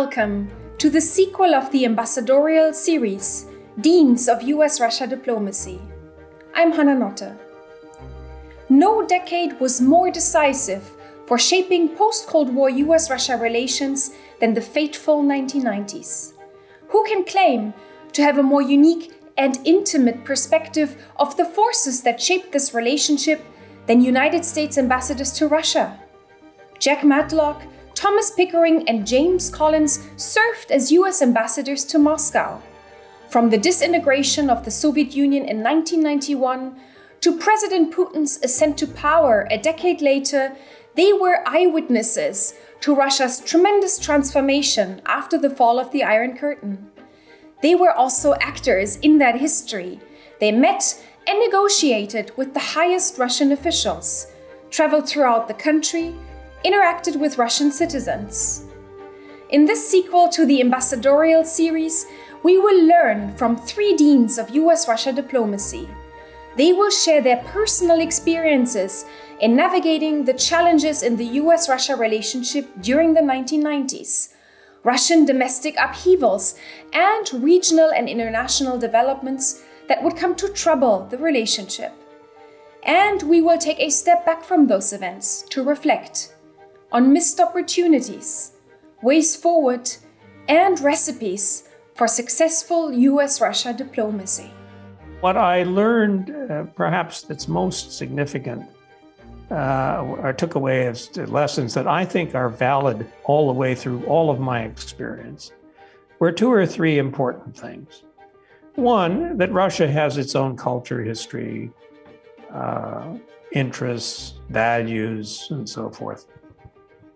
welcome to the sequel of the ambassadorial series, Deans of US-Russia Diplomacy. I'm Hannah Notte. No decade was more decisive for shaping post-Cold War US-Russia relations than the fateful 1990s. Who can claim to have a more unique and intimate perspective of the forces that shaped this relationship than United States ambassadors to Russia? Jack Matlock, Thomas Pickering, and James Collins served as US ambassadors to Moscow. From the disintegration of the Soviet Union in 1991 to President Putin's ascent to power a decade later, they were eyewitnesses to Russia's tremendous transformation after the fall of the Iron Curtain. They were also actors in that history. They met and negotiated with the highest Russian officials, traveled throughout the country, interacted with Russian citizens. In this sequel to the ambassadorial series, we will learn from three deans of US-Russia diplomacy. They will share their personal experiences in navigating the challenges in the US-Russia relationship during the 1990s, Russian domestic upheavals, and regional and international developments that would come to trouble the relationship. And we will take a step back from those events to reflect on missed opportunities, ways forward, and recipes for successful US-Russia diplomacy. What I learned, perhaps that's most significant, or took away as lessons that I think are valid all the way through all of my experience, were two or three important things. One, that Russia has its own culture, history, interests, values, and so forth.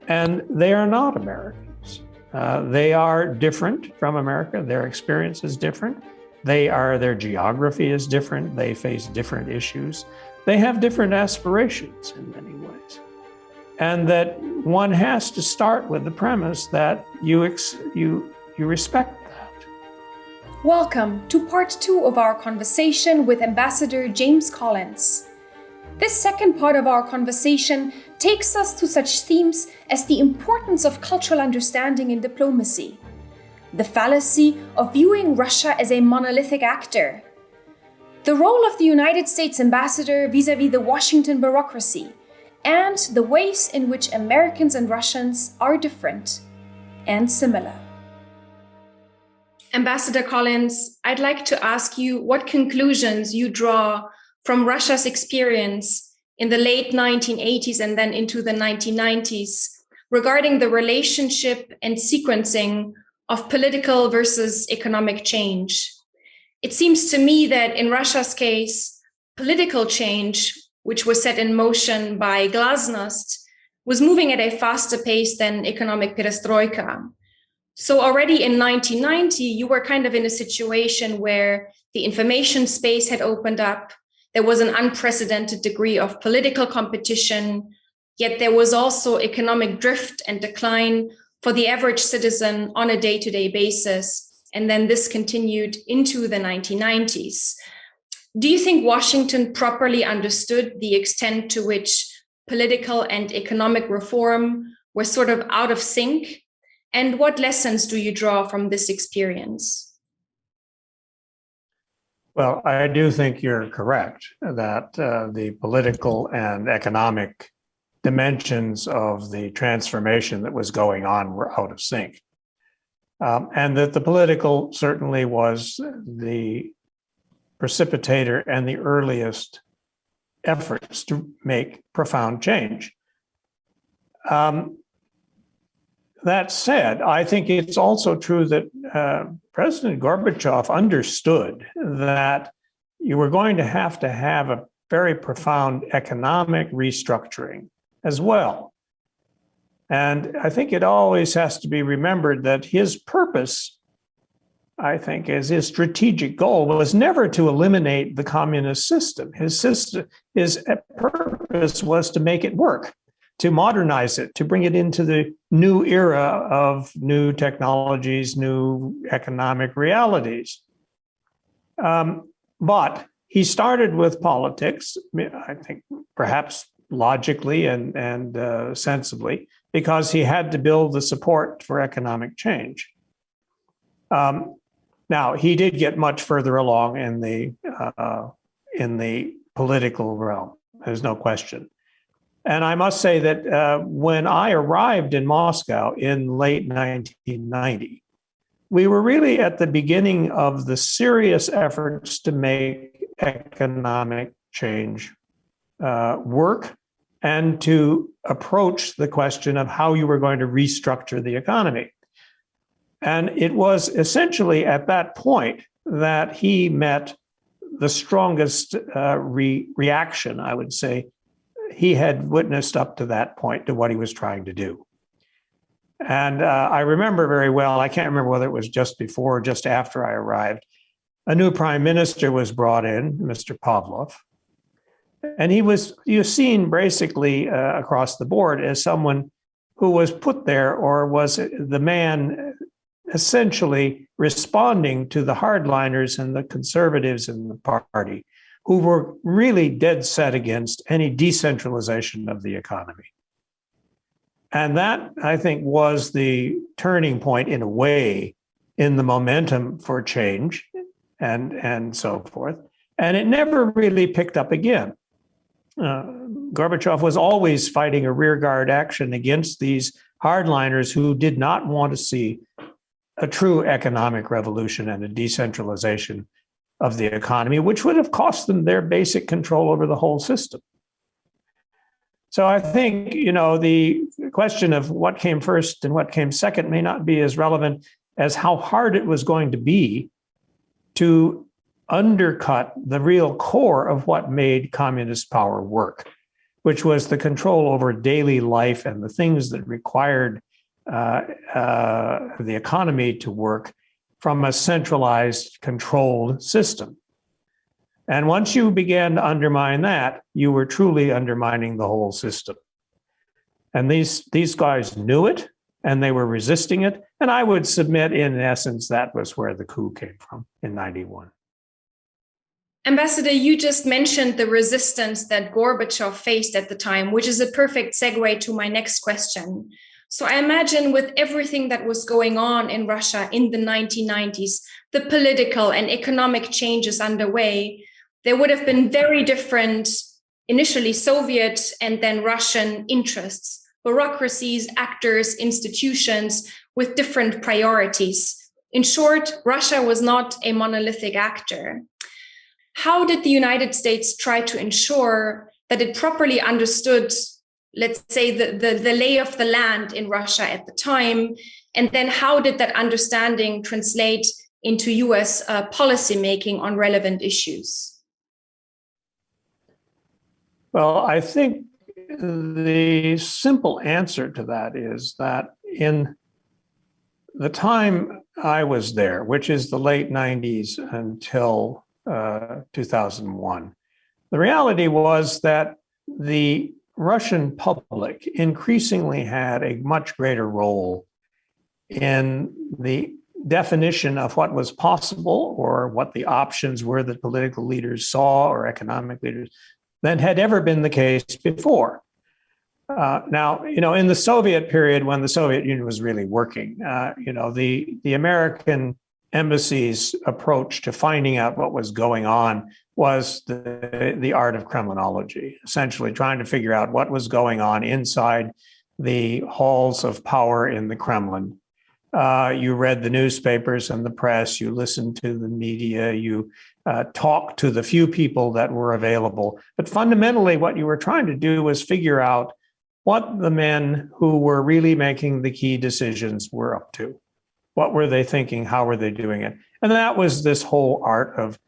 And they are not Americans. They are different from America. Their experience is different. Their geography is different. They face different issues. They have different aspirations in many ways. And that one has to start with the premise that you respect that. Welcome to part 2 of our conversation with Ambassador James Collins. This second part of our conversation takes us to such themes as the importance of cultural understanding in diplomacy, the fallacy of viewing Russia as a monolithic actor, the role of the United States ambassador vis-à-vis the Washington bureaucracy, and the ways in which Americans and Russians are different and similar. Ambassador Collins, I'd like to ask you what conclusions you draw from Russia's experience in the late 1980s and then into the 1990s regarding the relationship and sequencing of political versus economic change. It seems to me that in Russia's case, political change, which was set in motion by glasnost, was moving at a faster pace than economic perestroika. So already in 1990, you were kind of in a situation where the information space had opened up. There was an unprecedented degree of political competition, yet there was also economic drift and decline for the average citizen on a day-to-day basis. And then this continued into the 1990s. Do you think Washington properly understood the extent to which political and economic reform were sort of out of sync? And what lessons do you draw from this experience? Well, I do think you're correct that the political and economic dimensions of the transformation that was going on were out of sync. And that the political certainly was the precipitator and the earliest efforts to make profound change. That said, I think it's also true that President Gorbachev understood that you were going to have a very profound economic restructuring as well. And I think it always has to be remembered that his purpose, I think, as his strategic goal was never to eliminate the communist system. His purpose was to make it work, to modernize it, to bring it into the new era of new technologies, new economic realities. But he started with politics, I think perhaps logically and sensibly, because he had to build the support for economic change. Now, he did get much further along in the political realm. There's no question. And I must say that when I arrived in Moscow in late 1990, we were really at the beginning of the serious efforts to make economic change work and to approach the question of how you were going to restructure the economy. And it was essentially at that point that he met the strongest reaction, I would say, he had witnessed up to that point to what he was trying to do. And I remember very well, I can't remember whether it was just before or just after I arrived, a new prime minister was brought in, Mr. Pavlov. And he was seen basically across the board as someone who was put there or was the man essentially responding to the hardliners and the conservatives in the party who were really dead set against any decentralization of the economy. And that, I think, was the turning point in a way in the momentum for change and so forth. And it never really picked up again. Gorbachev was always fighting a rearguard action against these hardliners who did not want to see a true economic revolution and a decentralization of the economy, which would have cost them their basic control over the whole system. So I think, the question of what came first and what came second may not be as relevant as how hard it was going to be to undercut the real core of what made communist power work, which was the control over daily life and the things that required the economy to work from a centralized, controlled system. And once you began to undermine that, you were truly undermining the whole system. And these guys knew it, and they were resisting it. And I would submit, in essence, that was where the coup came from in 91. Ambassador, you just mentioned the resistance that Gorbachev faced at the time, which is a perfect segue to my next question. So I imagine with everything that was going on in Russia in the 1990s, the political and economic changes underway, there would have been very different, initially Soviet and then Russian interests, bureaucracies, actors, institutions with different priorities. In short, Russia was not a monolithic actor. How did the United States try to ensure that it properly understood, let's say, the lay of the land in Russia at the time? And then how did that understanding translate into US policymaking on relevant issues? Well, I think the simple answer to that is that in the time I was there, which is the late 90s until 2001, the reality was that the Russian public increasingly had a much greater role in the definition of what was possible or what the options were that political leaders saw or economic leaders than had ever been the case before. Now, in the Soviet period, when the Soviet Union was really working, the American embassy's approach to finding out what was going on was the art of criminology, essentially trying to figure out what was going on inside the halls of power in the Kremlin. You read the newspapers and the press, you listened to the media, you talked to the few people that were available. But fundamentally, what you were trying to do was figure out what the men who were really making the key decisions were up to. What were they thinking? How were they doing it? And that was this whole art of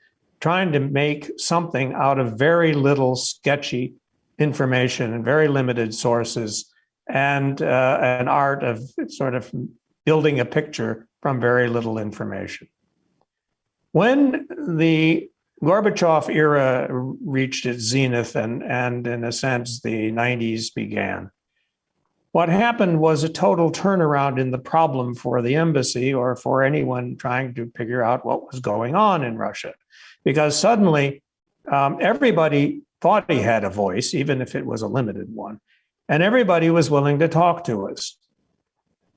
trying to make something out of very little sketchy information and very limited sources, and an art of sort of building a picture from very little information. When the Gorbachev era reached its zenith and in a sense, the 90s began, what happened was a total turnaround in the problem for the embassy or for anyone trying to figure out what was going on in Russia. Because suddenly everybody thought he had a voice, even if it was a limited one. and everybody was willing to talk to us.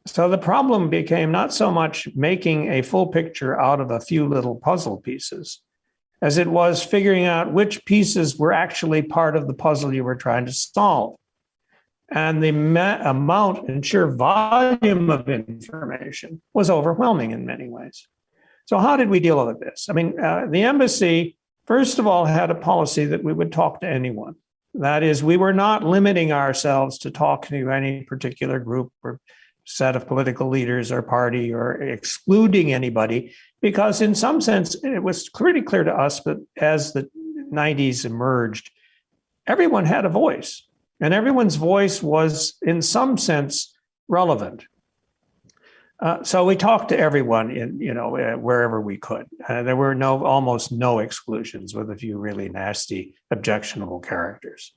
So the problem became not so much making a full picture out of a few little puzzle pieces, as it was figuring out which pieces were actually part of the puzzle you were trying to solve. And the amount and sheer volume of information was overwhelming in many ways. So how did we deal with this? I mean, the embassy, first of all, had a policy that we would talk to anyone. That is, we were not limiting ourselves to talk to any particular group or set of political leaders or party or excluding anybody, because in some sense, it was pretty clear to us that as the 90s emerged, everyone had a voice, and everyone's voice was in some sense relevant. So we talked to everyone in, wherever we could. There were almost no exclusions, with a few really nasty, objectionable characters.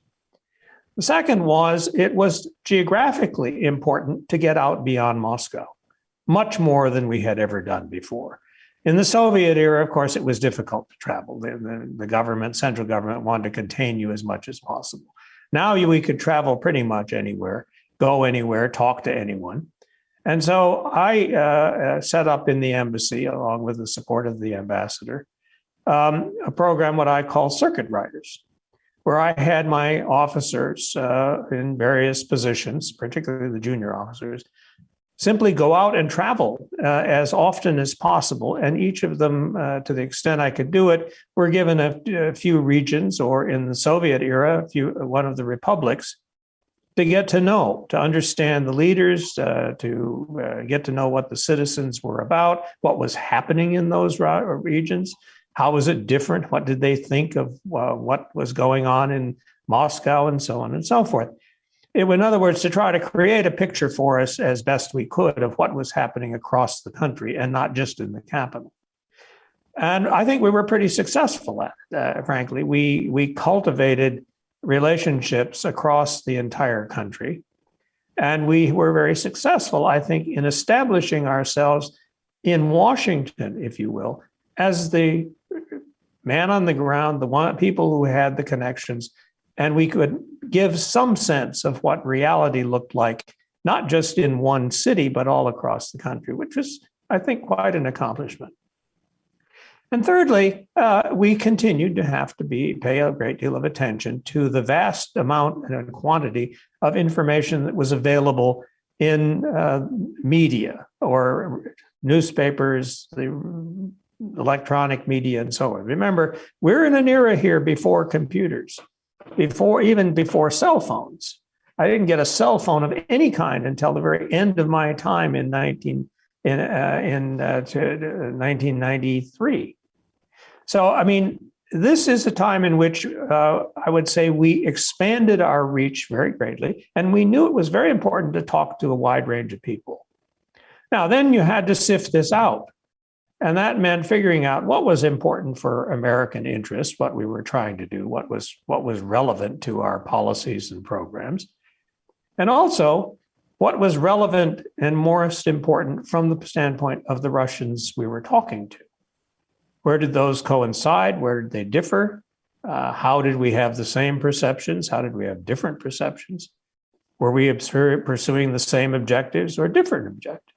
The second was, it was geographically important to get out beyond Moscow, much more than we had ever done before. In the Soviet era, of course, it was difficult to travel. The government, central government, wanted to contain you as much as possible. Now we could travel pretty much anywhere, go anywhere, talk to anyone. And so I set up in the embassy, along with the support of the ambassador, a program what I call circuit riders, where I had my officers in various positions, particularly the junior officers, simply go out and travel as often as possible. And each of them, to the extent I could do it, were given a few regions, or in the Soviet era, one of the republics, to get to know, to understand the leaders, to get to know what the citizens were about, what was happening in those regions. How was it different? What did they think of what was going on in Moscow, and so on and so forth? In other words, to try to create a picture for us as best we could of what was happening across the country, and not just in the capital. And I think we were pretty successful at it, frankly. We cultivated relationships across the entire country. And we were very successful, I think, in establishing ourselves in Washington, if you will, as the man on the ground, the people who had the connections, and we could give some sense of what reality looked like, not just in one city, but all across the country, which was, I think, quite an accomplishment. And thirdly, we continued to have to pay a great deal of attention to the vast amount and quantity of information that was available in media, or newspapers, the electronic media, and so on. Remember, we're in an era here before computers, even before cell phones. I didn't get a cell phone of any kind until the very end of my time in 1993. So, I mean, this is a time in which I would say we expanded our reach very greatly, and we knew it was very important to talk to a wide range of people. Now, then you had to sift this out. And that meant figuring out what was important for American interests, what we were trying to do, what was relevant to our policies and programs, and also what was relevant and most important from the standpoint of the Russians we were talking to. Where did those coincide? Where did they differ? How did we have the same perceptions? How did we have different perceptions? Were we pursuing the same objectives or different objectives?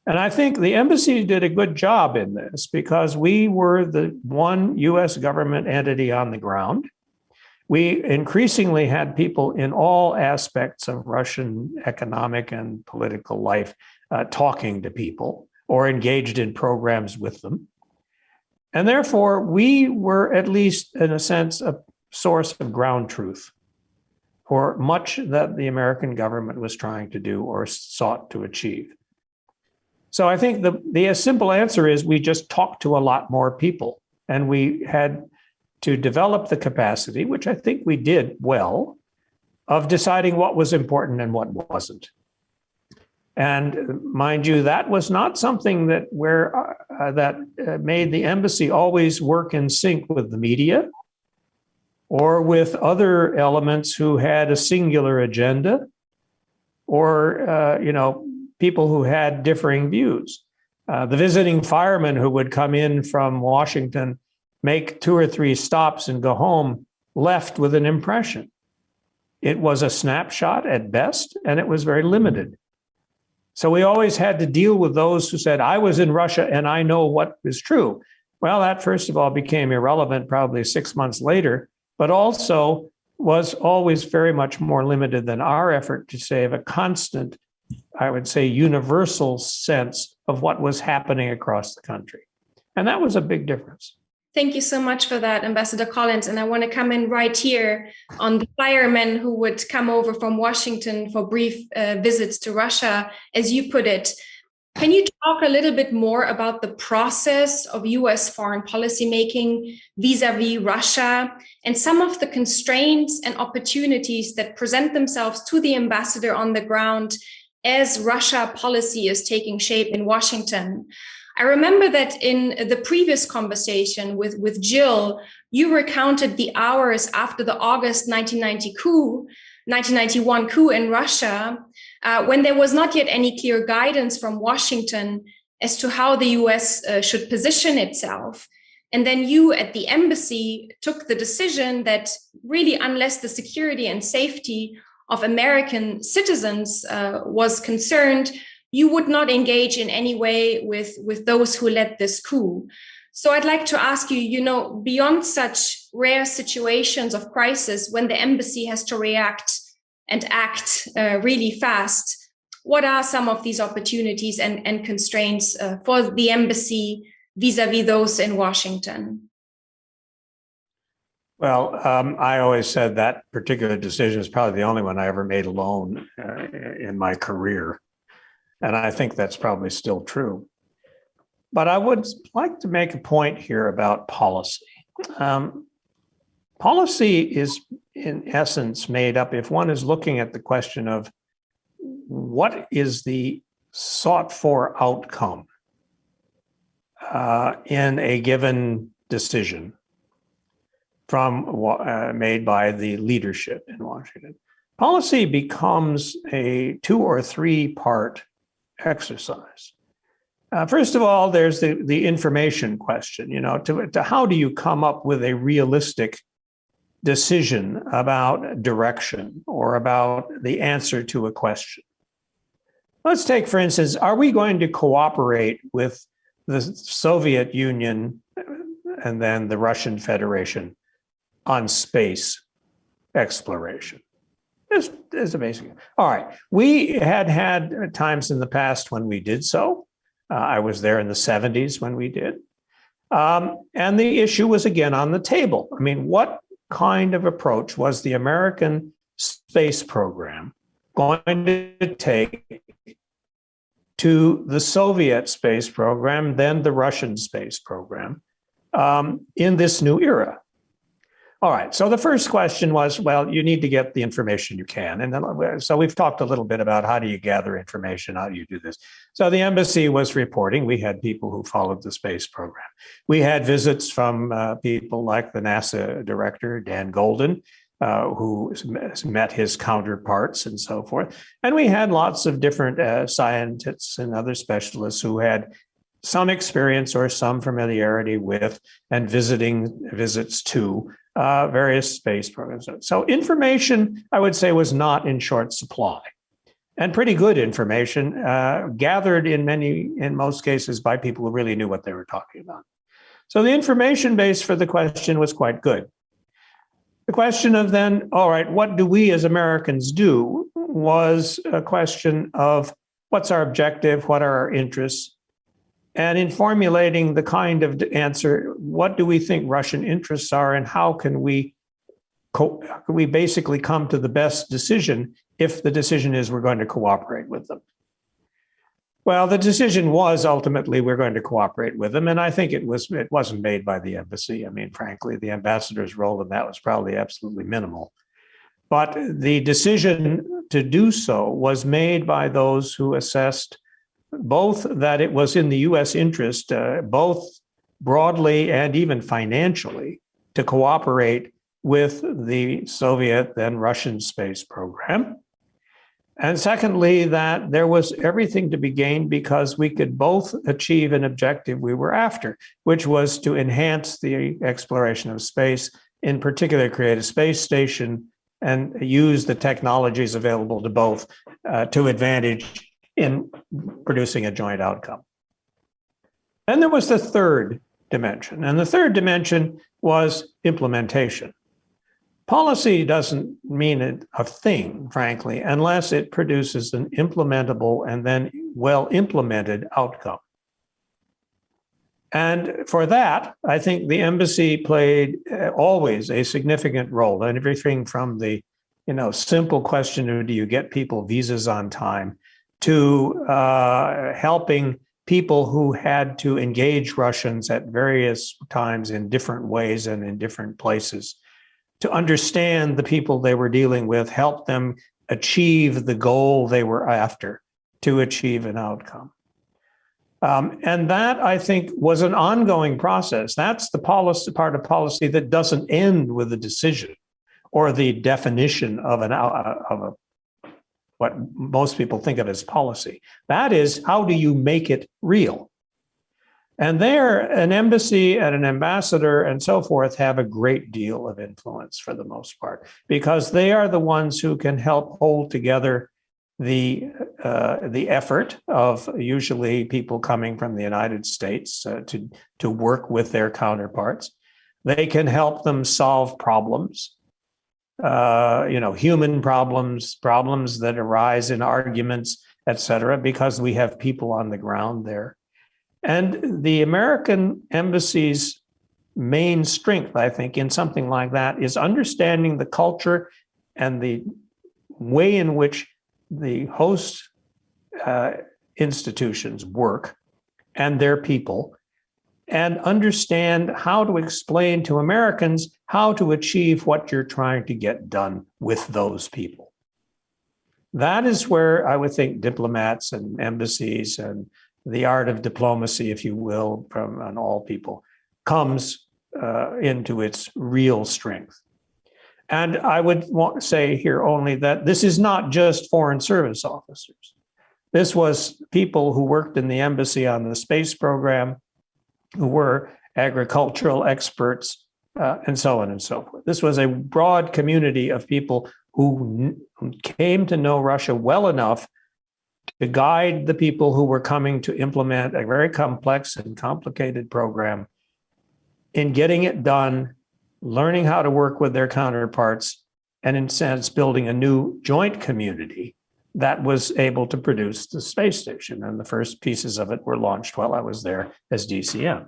And I think the embassy did a good job in this, because we were the one US government entity on the ground. We increasingly had people in all aspects of Russian economic and political life talking to people or engaged in programs with them. And therefore, we were, at least in a sense, a source of ground truth for much that the American government was trying to do or sought to achieve. So I think the simple answer is we just talked to a lot more people, and we had to develop the capacity, which I think we did well, of deciding what was important and what wasn't. And mind you, that was not something that made the embassy always work in sync with the media or with other elements who had a singular agenda, or people who had differing views. The visiting fireman who would come in from Washington, make 2 or 3 stops and go home, left with an impression. It was a snapshot at best, and it was very limited. So we always had to deal with those who said, I was in Russia and I know what is true. Well, that first of all became irrelevant probably 6 months later, but also was always very much more limited than our effort to save a constant, I would say, universal sense of what was happening across the country. And that was a big difference. Thank you so much for that, Ambassador Collins. And I want to come in right here on the firemen who would come over from Washington for brief visits to Russia, as you put it. Can you talk a little bit more about the process of US foreign policy making vis-à-vis Russia and some of the constraints and opportunities that present themselves to the ambassador on the ground as Russia policy is taking shape in Washington? I remember that in the previous conversation with Jill, you recounted the hours after the August 1991 coup in Russia, when there was not yet any clear guidance from Washington as to how the US should position itself. And then you at the embassy took the decision that really, unless the security and safety of American citizens was concerned, you would not engage in any way with those who led this coup. So I'd like to ask you, beyond such rare situations of crisis when the embassy has to react and act really fast, what are some of these opportunities and constraints for the embassy vis-à-vis those in Washington? Well, I always said that particular decision is probably the only one I ever made alone in my career. And I think that's probably still true. But I would like to make a point here about policy. Policy is, in essence, made up, if one is looking at the question of what is the sought for outcome in a given decision made by the leadership in Washington. Policy becomes a 2 or 3 part exercise. First of all, there's the information question, to how do you come up with a realistic decision about direction or about the answer to a question? Let's take, for instance, are we going to cooperate with the Soviet Union and then the Russian Federation on space exploration? It's amazing. All right. We had times in the past when we did so. I was there in the 70s when we did. And the issue was again on the table. I mean, what kind of approach was the American space program going to take to the Soviet space program, then the Russian space program, in this new era? All right, so the first question was, well, you need to get the information you can. And then, so we've talked a little bit about how do you gather information, how do you do this? So the embassy was reporting. We had people who followed the space program. We had visits from people like the NASA director, Dan Golden, who met his counterparts and so forth. And we had lots of different scientists and other specialists who had some experience or some familiarity with and visits to various space programs. So information, I would say, was not in short supply, and pretty good information gathered in most cases by people who really knew what they were talking about. So the information base for the question was quite good. The question of then, all right, what do we as Americans do, was a question of what's our objective, what are our interests, and in formulating the kind of answer, what do we think Russian interests are, and how can we basically come to the best decision if the decision is we're going to cooperate with them? Well, the decision was ultimately we're going to cooperate with them, and I think it wasn't made by the embassy. I mean, frankly, the ambassador's role in that was probably absolutely minimal. But the decision to do so was made by those who assessed both that it was in the U.S. interest, both broadly and even financially, to cooperate with the Soviet, then Russian space program. And secondly, that there was everything to be gained because we could both achieve an objective we were after, which was to enhance the exploration of space, in particular, create a space station and use the technologies available to both to advantage in producing a joint outcome. Then there was the third dimension, and the third dimension was implementation. Policy doesn't mean a thing, frankly, unless it produces an implementable and then well-implemented outcome. And for that, I think the embassy played always a significant role in everything from the simple question of do you get people visas on time to helping people who had to engage Russians at various times in different ways and in different places to understand the people they were dealing with, help them achieve the goal they were after to achieve an outcome. And that, I think, was an ongoing process. That's the policy part of policy that doesn't end with the decision or the definition of what most people think of as policy. That is, how do you make it real? And there, an embassy and an ambassador and so forth have a great deal of influence for the most part, because they are the ones who can help hold together the effort of usually people coming from the United States to work with their counterparts. They can help them solve problems, human problems, problems that arise in arguments, et cetera, because we have people on the ground there. And the American embassy's main strength, I think, in something like that is understanding the culture and the way in which the host institutions work and their people, and understand how to explain to Americans how to achieve what you're trying to get done with those people. That is where I would think diplomats and embassies and the art of diplomacy, if you will, from on all people, comes into its real strength. And I would want to say here only that this is not just foreign service officers. This was people who worked in the embassy on the space program, who were agricultural experts, and so on and so forth. This was a broad community of people who came to know Russia well enough to guide the people who were coming to implement a very complex and complicated program in getting it done, learning how to work with their counterparts, and in a sense, building a new joint community that was able to produce the space station. And the first pieces of it were launched while I was there as DCM.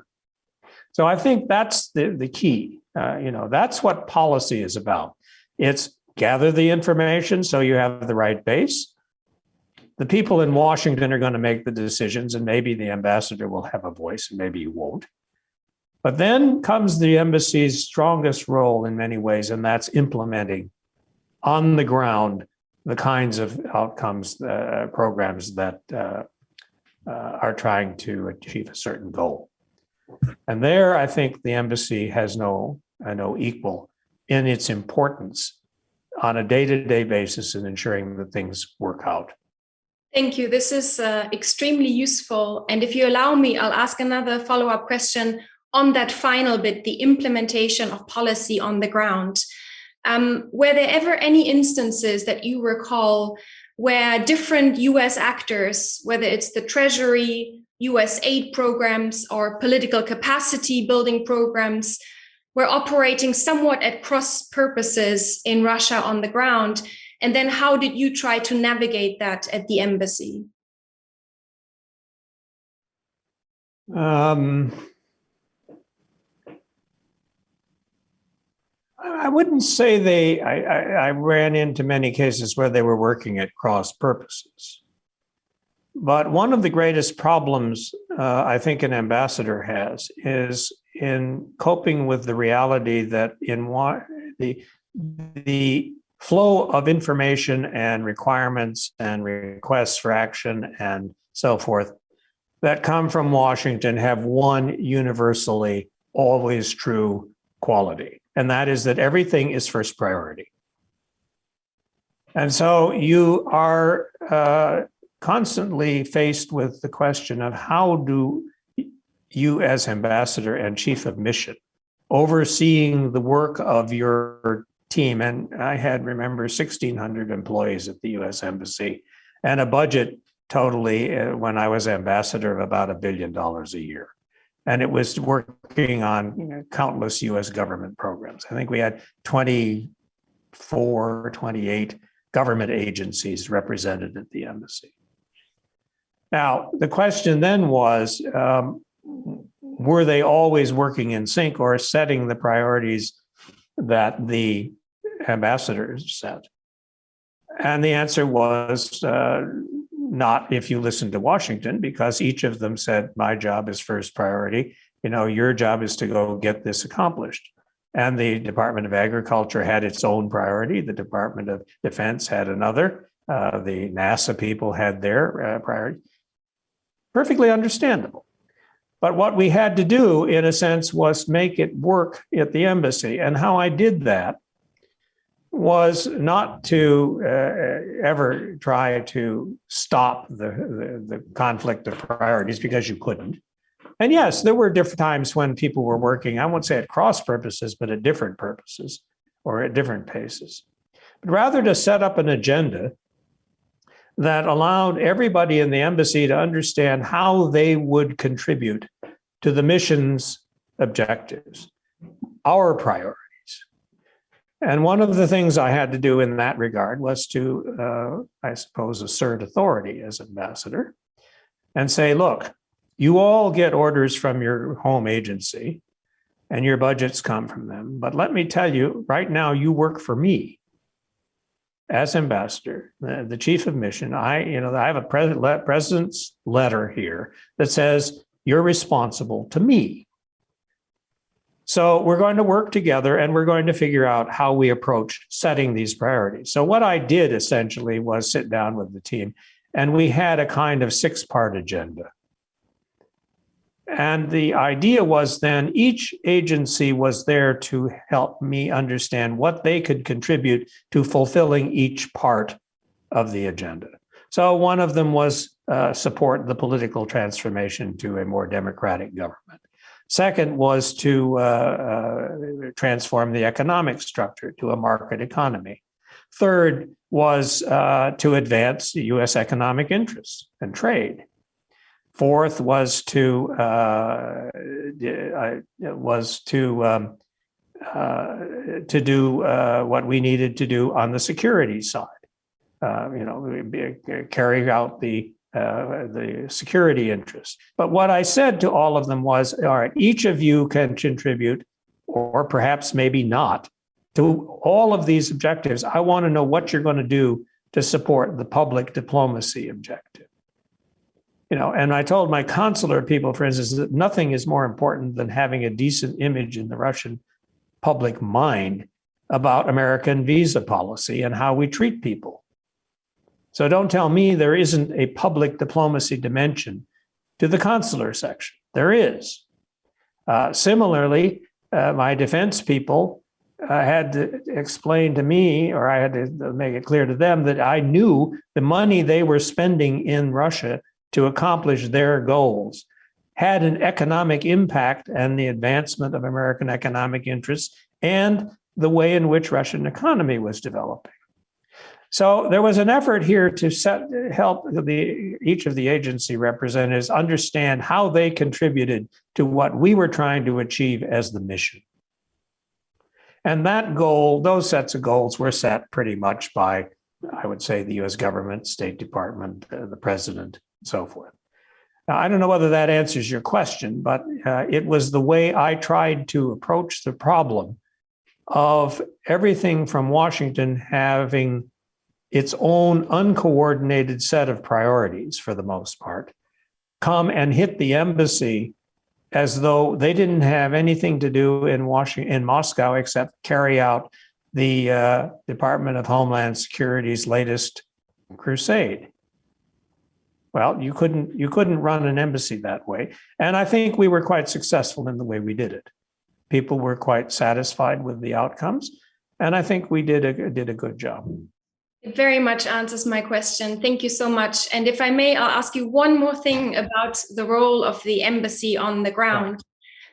So I think that's the key. That's what policy is about. It's gather the information so you have the right base. The people in Washington are going to make the decisions, and maybe the ambassador will have a voice, and maybe he won't. But then comes the embassy's strongest role in many ways, and that's implementing on the ground the kinds of outcomes, programs that are trying to achieve a certain goal. And there, I think the embassy has no equal in its importance on a day-to-day basis in ensuring that things work out. Thank you. This is extremely useful. And if you allow me, I'll ask another follow-up question on that final bit, the implementation of policy on the ground. Were there ever any instances that you recall where different US actors, whether it's the Treasury, US aid programs, or political capacity building programs, were operating somewhat at cross purposes in Russia on the ground? And then how did you try to navigate that at the embassy? I wouldn't say I ran into many cases where they were working at cross purposes. But one of the greatest problems I think an ambassador has is in coping with the reality that the flow of information and requirements and requests for action and so forth that come from Washington have one universally always true quality, and that is that everything is first priority. And so you are constantly faced with the question of how do you as ambassador and chief of mission, overseeing the work of your team, and I had, remember, 1,600 employees at the US Embassy and a budget totally, when I was ambassador, of about $1 billion a year. And it was working on countless US government programs. I think we had 24, 28 government agencies represented at the embassy. Now, the question then was, were they always working in sync or setting the priorities that the ambassadors set? And the answer was not, if you listen to Washington, because each of them said, my job is first priority. Your job is to go get this accomplished. And the Department of Agriculture had its own priority. The Department of Defense had another. The NASA people had their priority. Perfectly understandable. But what we had to do, in a sense, was make it work at the embassy. And how I did that was not to ever try to stop the conflict of priorities, because you couldn't. And yes, there were different times when people were working, I won't say at cross purposes, but at different purposes or at different paces. But rather to set up an agenda that allowed everybody in the embassy to understand how they would contribute to the mission's objectives, our priorities. And one of the things I had to do in that regard was to, I suppose, assert authority as ambassador and say, look, you all get orders from your home agency and your budgets come from them. But let me tell you, right now, you work for me as ambassador, the chief of mission. I have a president's letter here that says you're responsible to me. So we're going to work together and we're going to figure out how we approach setting these priorities. So what I did essentially was sit down with the team, and we had a kind of 6-part agenda. And the idea was then each agency was there to help me understand what they could contribute to fulfilling each part of the agenda. So one of them was support the political transformation to a more democratic government. Second was to transform the economic structure to a market economy. Third was to advance the U.S. economic interests and trade. Fourth was to do what we needed to do on the security side. Carrying out the security interests. But what I said to all of them was, all right, each of you can contribute, or perhaps maybe not, to all of these objectives. I want to know what you're going to do to support the public diplomacy objective. And I told my consular people, for instance, that nothing is more important than having a decent image in the Russian public mind about American visa policy and how we treat people. So don't tell me there isn't a public diplomacy dimension to the consular section. There is. Similarly, my defense people had to explain to me, or I had to make it clear to them, that I knew the money they were spending in Russia to accomplish their goals had an economic impact and the advancement of American economic interests and the way in which Russian economy was developing. So there was an effort here to help each of the agency representatives understand how they contributed to what we were trying to achieve as the mission. And that goal, those sets of goals were set pretty much by, I would say, the US government, State Department, the president, and so forth. Now, I don't know whether that answers your question, but it was the way I tried to approach the problem of everything from Washington having its own uncoordinated set of priorities, for the most part, come and hit the embassy as though they didn't have anything to do in Moscow except carry out the Department of Homeland Security's latest crusade. Well, you couldn't run an embassy that way. And I think we were quite successful in the way we did it. People were quite satisfied with the outcomes, and I think we did a good job. It very much answers my question. Thank you so much. And if I may, I'll ask you one more thing about the role of the embassy on the ground,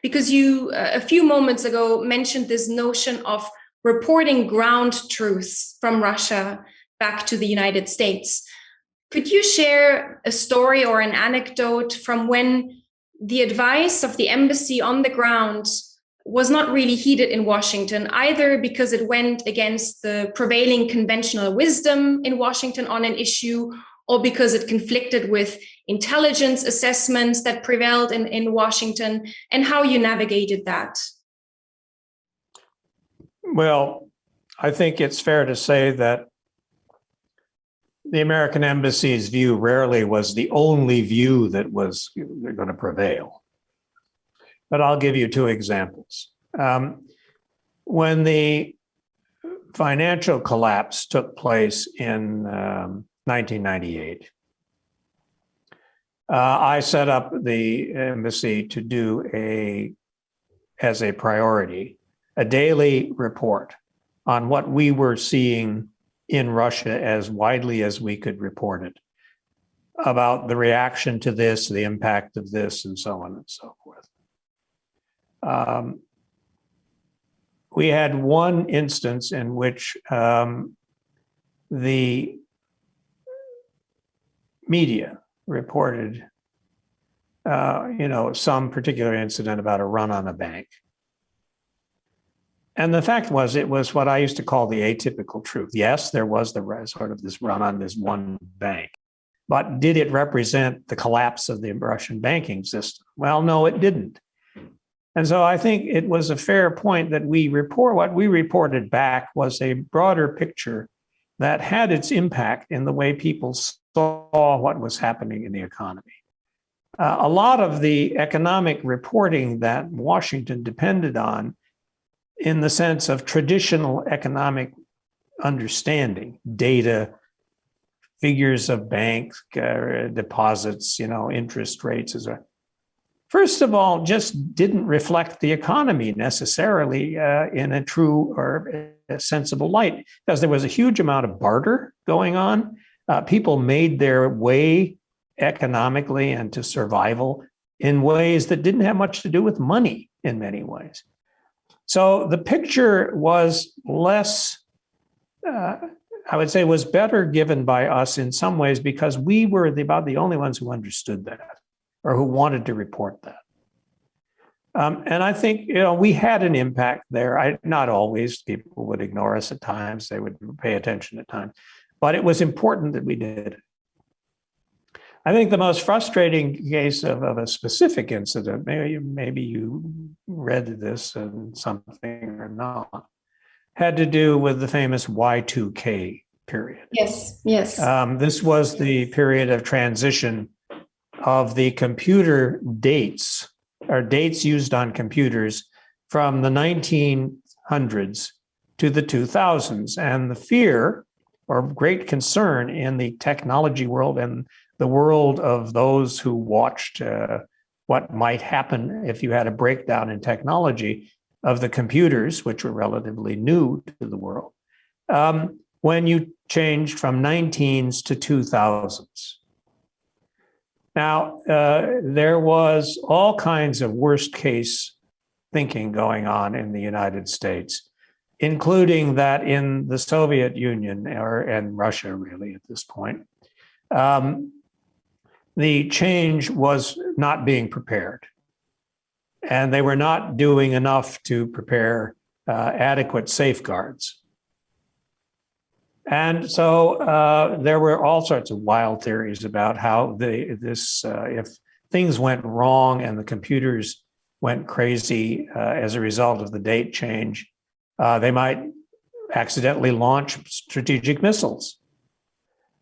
because you, a few moments ago, mentioned this notion of reporting ground truths from Russia back to the United States. Could you share a story or an anecdote from when the advice of the embassy on the ground was not really heeded in Washington, either because it went against the prevailing conventional wisdom in Washington on an issue, or because it conflicted with intelligence assessments that prevailed in Washington, and how you navigated that? Well, I think it's fair to say that the American embassy's view rarely was the only view that was going to prevail. But I'll give you two examples. When the financial collapse took place in 1998, I set up the embassy to do as a priority, a daily report on what we were seeing in Russia as widely as we could report it, about the reaction to this, the impact of this, and so on and so forth. We had one instance in which the media reported, some particular incident about a run on a bank. And the fact was, it was what I used to call the atypical truth. Yes, there was sort of this run on this one bank, but did it represent the collapse of the Russian banking system? Well, no, it didn't. And so I think it was a fair point that what we reported back was a broader picture that had its impact in the way people saw what was happening in the economy. A lot of the economic reporting that Washington depended on, in the sense of traditional economic understanding, data, figures of bank deposits, interest rates, first of all, just didn't reflect the economy necessarily in a true or a sensible light, because there was a huge amount of barter going on. People made their way economically and to survival in ways that didn't have much to do with money in many ways. So the picture was less, I would say, was better given by us in some ways, because we were about the only ones who understood that or who wanted to report that. And I think, we had an impact there. Not always. People would ignore us at times. They would pay attention at times. But it was important that we did it. I think the most frustrating case of a specific incident, maybe you read this and something or not, had to do with the famous Y2K period. Yes. This was the period of transition of the computer dates, or dates used on computers, from the 1900s to the 2000s. And the fear or great concern in the technology world and the world of those who watched what might happen if you had a breakdown in technology of the computers, which were relatively new to the world, when you changed from 19s to 2000s. Now, there was all kinds of worst case thinking going on in the United States, including that in the Soviet Union and Russia, really, at this point, the change was not being prepared. And they were not doing enough to prepare adequate safeguards. And so there were all sorts of wild theories about how if things went wrong and the computers went crazy as a result of the date change, they might accidentally launch strategic missiles.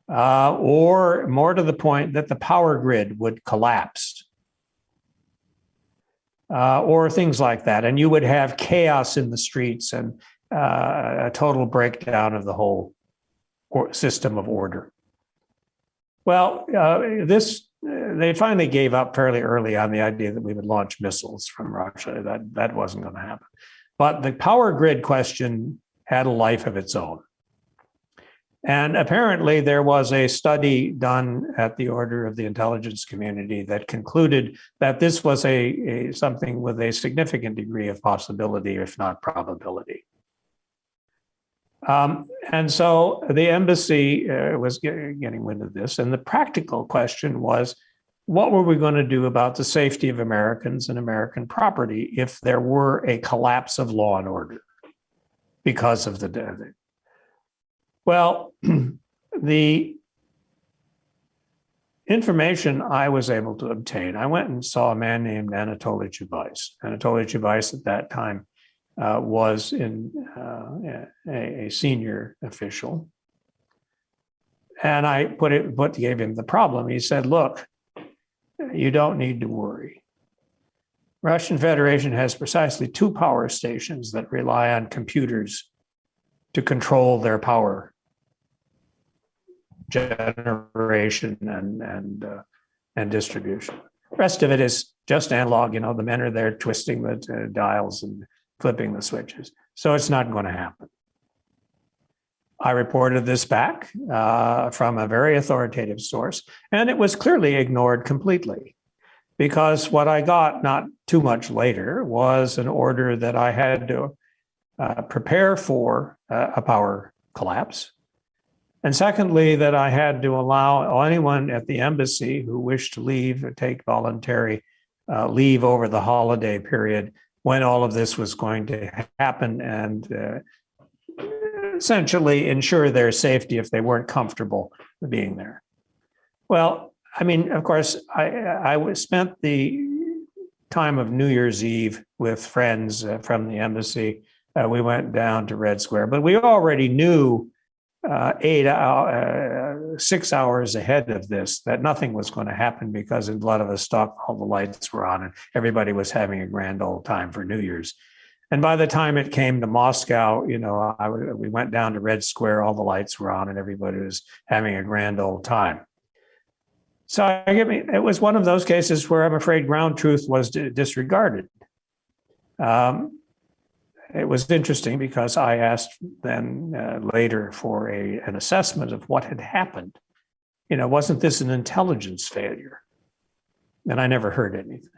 Or more to the point, that the power grid would collapse, or things like that. And you would have chaos in the streets and a total breakdown of the whole system of order. Well, they finally gave up fairly early on the idea that we would launch missiles from Russia. That wasn't going to happen. But the power grid question had a life of its own. And apparently there was a study done at the order of the intelligence community that concluded that this was something with a significant degree of possibility, if not probability. And so the embassy was getting wind of this. And the practical question was, what were we going to do about the safety of Americans and American property if there were a collapse of law and order because of the. Well, the information I was able to obtain, I went and saw a man named Anatoly Chubais. Anatoly Chubais at that time was a senior official. And I gave him the problem. He said, look, you don't need to worry. Russian Federation has precisely 2 power stations that rely on computers to control their power generation and distribution. The rest of it is just analog. The men are there twisting the dials and flipping the switches. So it's not going to happen. I reported this back from a very authoritative source, and it was clearly ignored completely, because what I got not too much later was an order that I had to prepare for a power collapse. And secondly, that I had to allow anyone at the embassy who wished to leave or take voluntary leave over the holiday period when all of this was going to happen, and essentially ensure their safety if they weren't comfortable being there. Well, I mean, of course, I spent the time of New Year's Eve with friends from the embassy. We went down to Red Square, but we already knew 6 hours ahead of this that nothing was going to happen, because in Vladivostok, all the lights were on and everybody was having a grand old time for New Year's. And by the time it came to Moscow, we went down to Red Square, all the lights were on and everybody was having a grand old time. So it was one of those cases where I'm afraid ground truth was disregarded. It was interesting because I asked then later for an assessment of what had happened. Wasn't this an intelligence failure? And I never heard anything.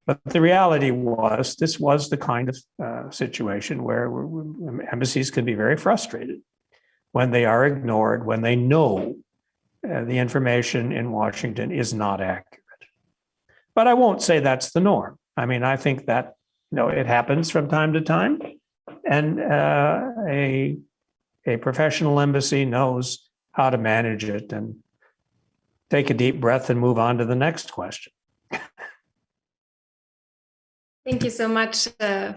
But the reality was, this was the kind of situation where embassies can be very frustrated when they are ignored, when they know the information in Washington is not accurate. But I won't say that's the norm. I mean, I think that it happens from time to time, and a professional embassy knows how to manage it and take a deep breath and move on to the next question. Thank you so much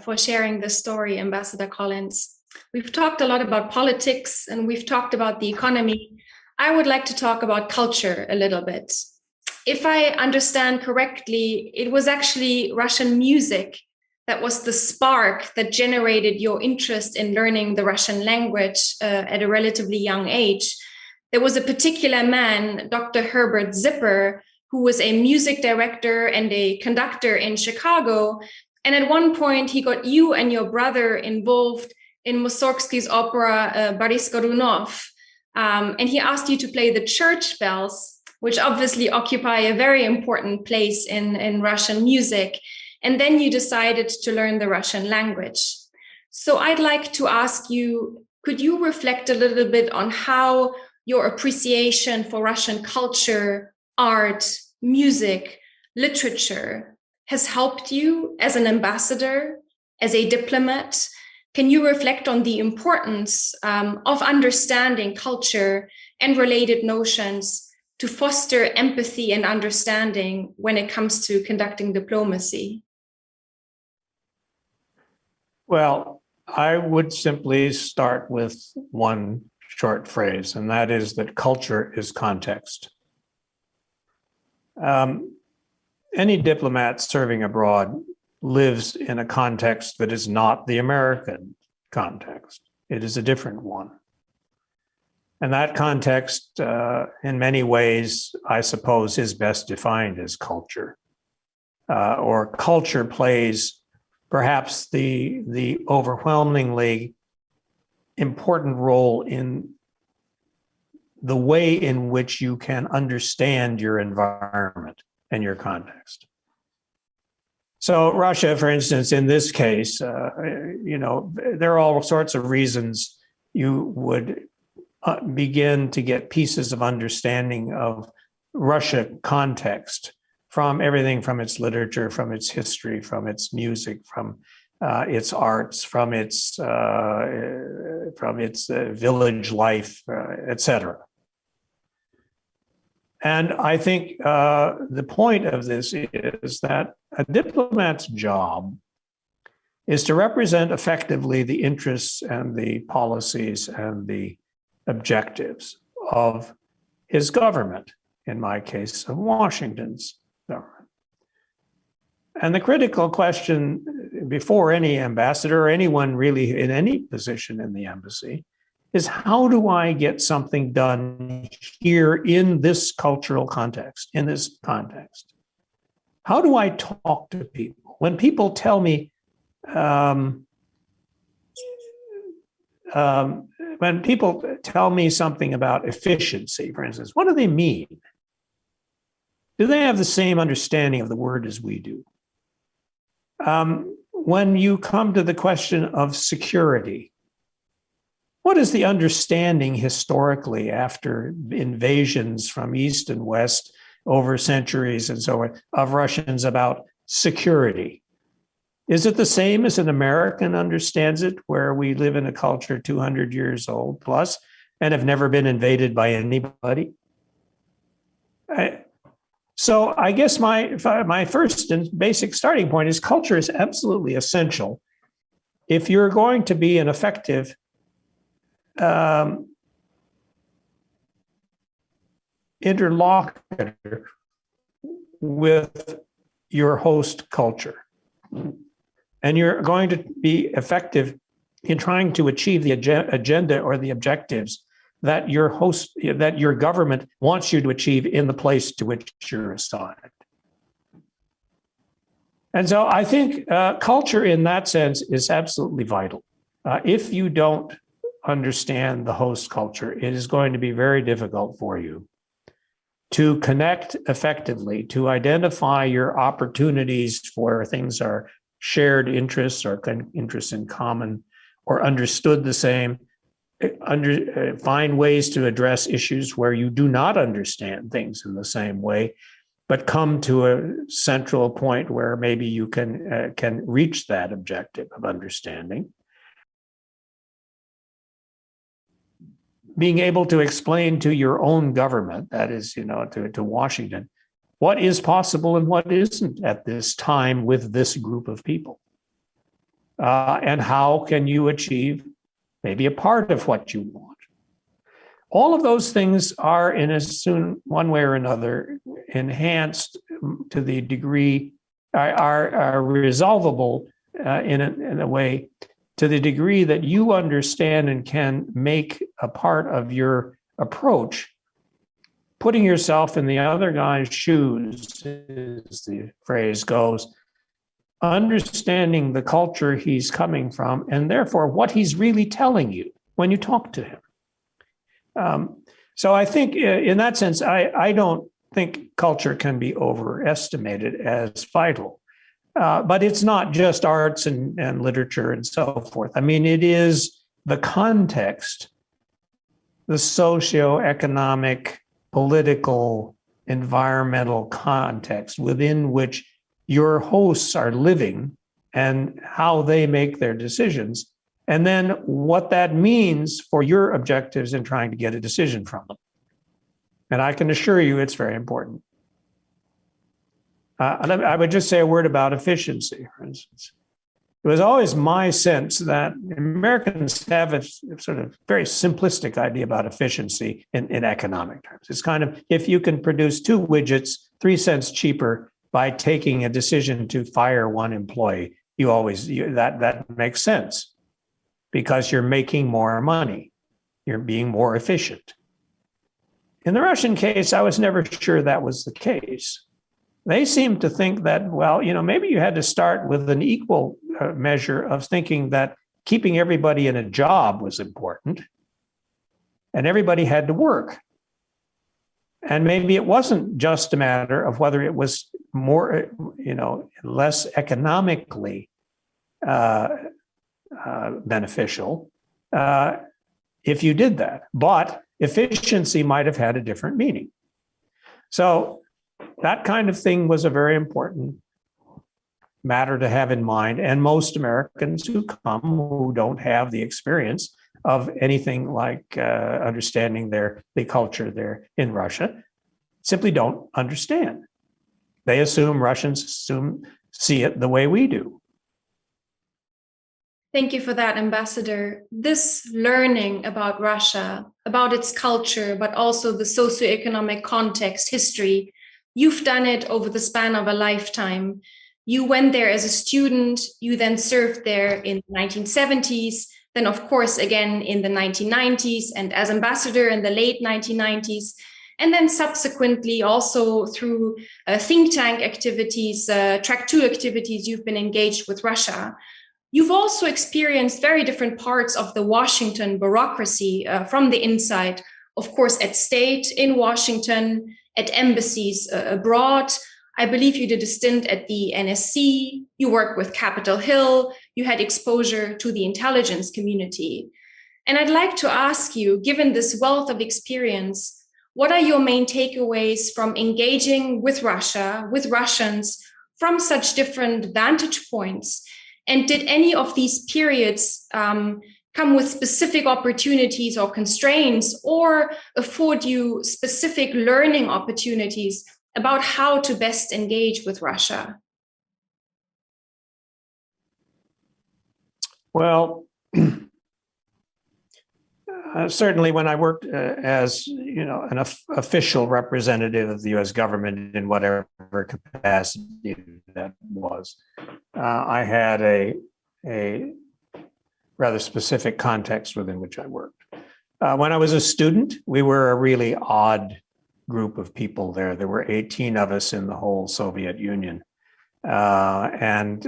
for sharing this story, Ambassador Collins. We've talked a lot about politics and we've talked about the economy. I would like to talk about culture a little bit. If I understand correctly, it was actually Russian music that was the spark that generated your interest in learning the Russian language at a relatively young age. There was a particular man, Dr. Herbert Zipper, who was a music director and a conductor in Chicago. And at one point, he got you and your brother involved in Mussorgsky's opera, Boris Godunov. And he asked you to play the church bells, which obviously occupy a very important place in Russian music. And then you decided to learn the Russian language. So I'd like to ask you, could you reflect a little bit on how your appreciation for Russian culture, art, music, literature has helped you as an ambassador, as a diplomat? Can you reflect on the importance of understanding culture and related notions to foster empathy and understanding when it comes to conducting diplomacy? Well, I would simply start with one short phrase, and that is that culture is context. Any diplomat serving abroad lives in a context that is not the American context. It is a different one. And that context, in many ways, I suppose, is best defined as culture. Or culture plays perhaps the overwhelmingly important role in the way in which you can understand your environment and your context. So Russia, for instance, in this case, there are all sorts of reasons you would begin to get pieces of understanding of Russia context from everything from its literature, from its history, from its music, from its arts, from its village life, etc. And I think the point of this is that a diplomat's job is to represent effectively the interests and the policies and the objectives of his government, in my case, of Washington's government. And the critical question before any ambassador or anyone really in any position in the embassy is, how do I get something done here in this cultural context, in this context? How do I talk to people? When people tell me, when people tell me something about efficiency, for instance, what do they mean? Do they have the same understanding of the word as we do? When you come to the question of security, what is the understanding historically after invasions from east and west over centuries and so on of Russians about security? Is it the same as an American understands it, where we live in a culture 200 years old plus and have never been invaded by anybody? So I guess my first and basic starting point is culture is absolutely essential if you're going to be an effective interlocutor with your host culture. And you're going to be effective in trying to achieve the agenda or the objectives that your government wants you to achieve in the place to which you're assigned. And so I think culture in that sense is absolutely vital. If you don't understand the host culture, it is going to be very difficult for you to connect effectively, to identify your opportunities for things are shared interests or interests in common or understood the same, find ways to address issues where you do not understand things in the same way, but come to a central point where maybe you can reach that objective of understanding. Being able to explain to your own government, that is, to Washington, what is possible and what isn't at this time with this group of people. And how can you achieve maybe a part of what you want? All of those things are, one way or another, enhanced to the degree, are resolvable in a way, to the degree that you understand and can make a part of your approach, putting yourself in the other guy's shoes, as the phrase goes, understanding the culture he's coming from, and therefore what he's really telling you when you talk to him. So I think in that sense, I don't think culture can be overestimated as vital. But it's not just arts and literature and so forth. I mean, it is the context, the socioeconomic, political, environmental context within which your hosts are living and how they make their decisions, and then what that means for your objectives in trying to get a decision from them. And I can assure you it's very important. I would just say a word about efficiency, for instance. It was always my sense that Americans have a sort of very simplistic idea about efficiency in economic terms. It's kind of, if you can produce 2 widgets 3 cents cheaper by taking a decision to fire one employee, that makes sense because you're making more money. You're being more efficient. In the Russian case, I was never sure that was the case. They seem to think that, well, maybe you had to start with an equal measure of thinking that keeping everybody in a job was important and everybody had to work. And maybe it wasn't just a matter of whether it was more, less economically beneficial. if you did that. But efficiency might have had a different meaning. So that kind of thing was a very important matter to have in mind. And most Americans who come who don't have the experience of anything like understanding the culture there in Russia simply don't understand. They assume Russians see it the way we do. Thank you for that, Ambassador. This learning about Russia, about its culture, but also the socioeconomic context, history, you've done it over the span of a lifetime. You went there as a student, you then served there in the 1970s, then of course again in the 1990s and as ambassador in the late 1990s, and then subsequently also through think tank activities, track 2 activities, you've been engaged with Russia. You've also experienced very different parts of the Washington bureaucracy from the inside, of course, at state in Washington, at embassies abroad. I believe you did a stint at the NSC, you worked with Capitol Hill, you had exposure to the intelligence community. And I'd like to ask you, given this wealth of experience, what are your main takeaways from engaging with Russia, with Russians, from such different vantage points? And did any of these periods come with specific opportunities or constraints, or afford you specific learning opportunities about how to best engage with Russia? Well, certainly when I worked as an official representative of the U.S. government in whatever capacity that was, I had a rather specific context within which I worked. When I was a student, we were a really odd group of people there. There were 18 of us in the whole Soviet Union, and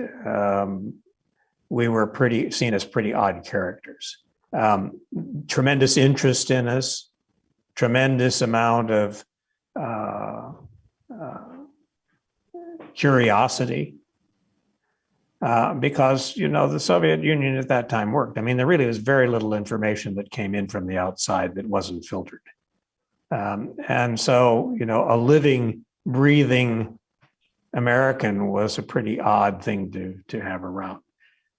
we were seen as pretty odd characters. Tremendous interest in us, tremendous amount of curiosity, because the Soviet Union at that time worked. I mean, there really was very little information that came in from the outside that wasn't filtered. And so, a living, breathing American was a pretty odd thing to have around.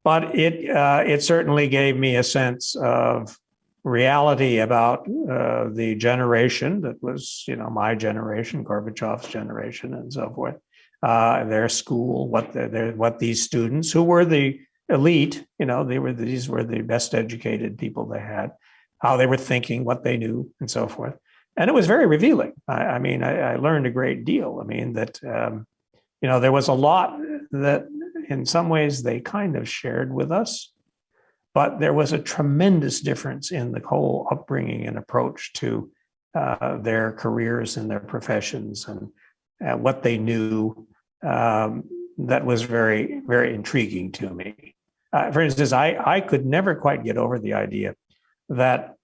But it certainly gave me a sense of reality about the generation that was, my generation, Gorbachev's generation, and so forth. Their school, what these students who were the elite, these were the best educated people they had, how they were thinking, what they knew, and so forth. And it was very revealing. I learned a great deal. I mean, that, there was a lot that in some ways they kind of shared with us, but there was a tremendous difference in the whole upbringing and approach to their careers and their professions and what they knew. That was very, very intriguing to me. For instance, I could never quite get over the idea that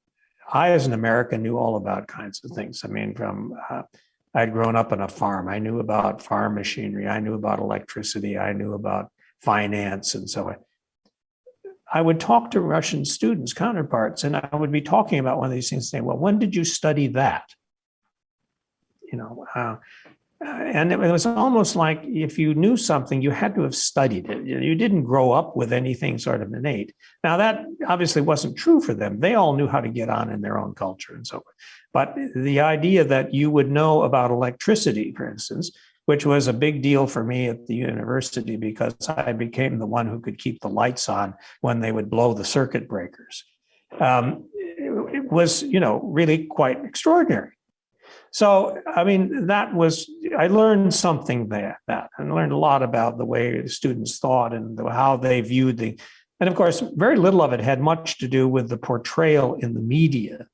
I, as an American, knew all about kinds of things. I mean, I'd grown up on a farm. I knew about farm machinery. I knew about electricity. I knew about finance and so on. I would talk to Russian students, counterparts, and I would be talking about one of these things, saying, well, when did you study that? And it was almost like if you knew something, you had to have studied it. You didn't grow up with anything sort of innate. Now, that obviously wasn't true for them. They all knew how to get on in their own culture and so forth. But the idea that you would know about electricity, for instance, which was a big deal for me at the university because I became the one who could keep the lights on when they would blow the circuit breakers. It was, really quite extraordinary. So, I mean, I learned something there, and learned a lot about the way the students thought and how they viewed and of course, very little of it had much to do with the portrayal in the media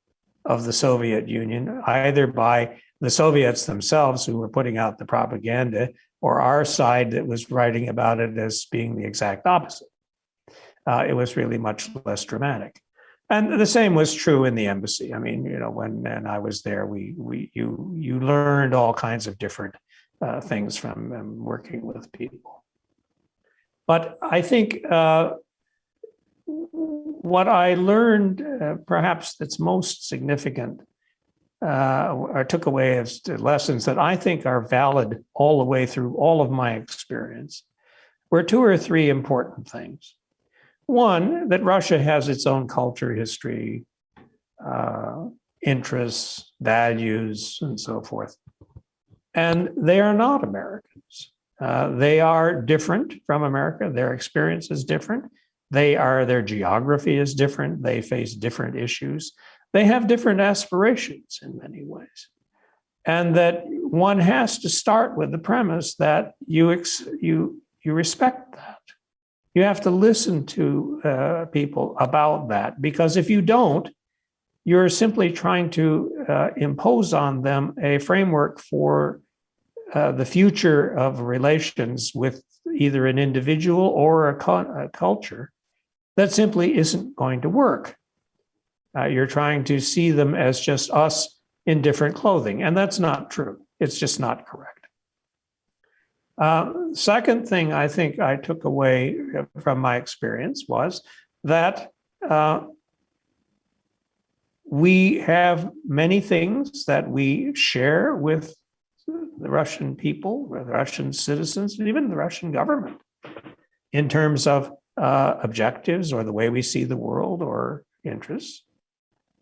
of the Soviet Union, either by the Soviets themselves who were putting out the propaganda, or our side that was writing about it as being the exact opposite. It was really much less dramatic. And the same was true in the embassy. I mean, when I was there, you learned all kinds of different things from working with people. But I think what I learned, perhaps that's most significant, or took away as lessons that I think are valid all the way through all of my experience, were two or three important things. One, that Russia has its own culture, history, interests, values, and so forth. And they are not Americans. They are different from America. Their experience is different. Their geography is different. They face different issues. They have different aspirations in many ways. And that one has to start with the premise that you respect that. You have to listen to people about that, because if you don't, you're simply trying to impose on them a framework for the future of relations with either an individual or a culture that simply isn't going to work. You're trying to see them as just us in different clothing, and that's not true. It's just not correct. Second thing I think I took away from my experience was that we have many things that we share with the Russian people, with Russian citizens, and even the Russian government in terms of objectives or the way we see the world or interests.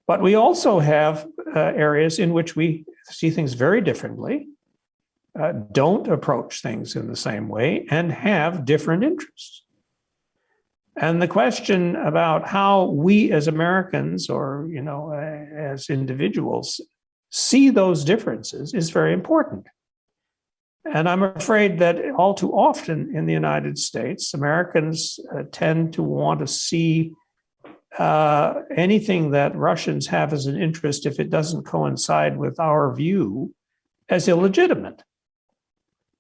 But we also have areas in which we see things very differently, don't approach things in the same way, and have different interests. And the question about how we as Americans or, as individuals see those differences is very important. And I'm afraid that all too often in the United States, Americans tend to want to see anything that Russians have as an interest, if it doesn't coincide with our view, as illegitimate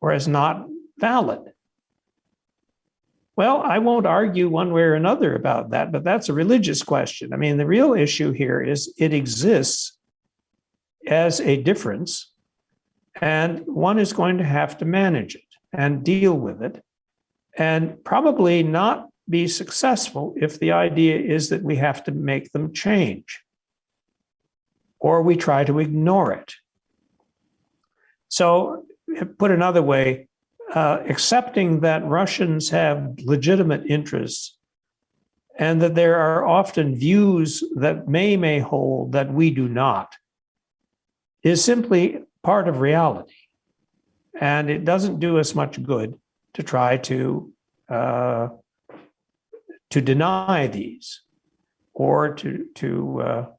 or as not valid. Well, I won't argue one way or another about that, but that's a religious question. I mean, the real issue here is it exists as a difference, and one is going to have to manage it and deal with it, and probably not be successful if the idea is that we have to make them change or we try to ignore it. So, put another way, accepting that Russians have legitimate interests and that there are often views that may hold that we do not is simply part of reality. And it doesn't do us much good to try to deny these or to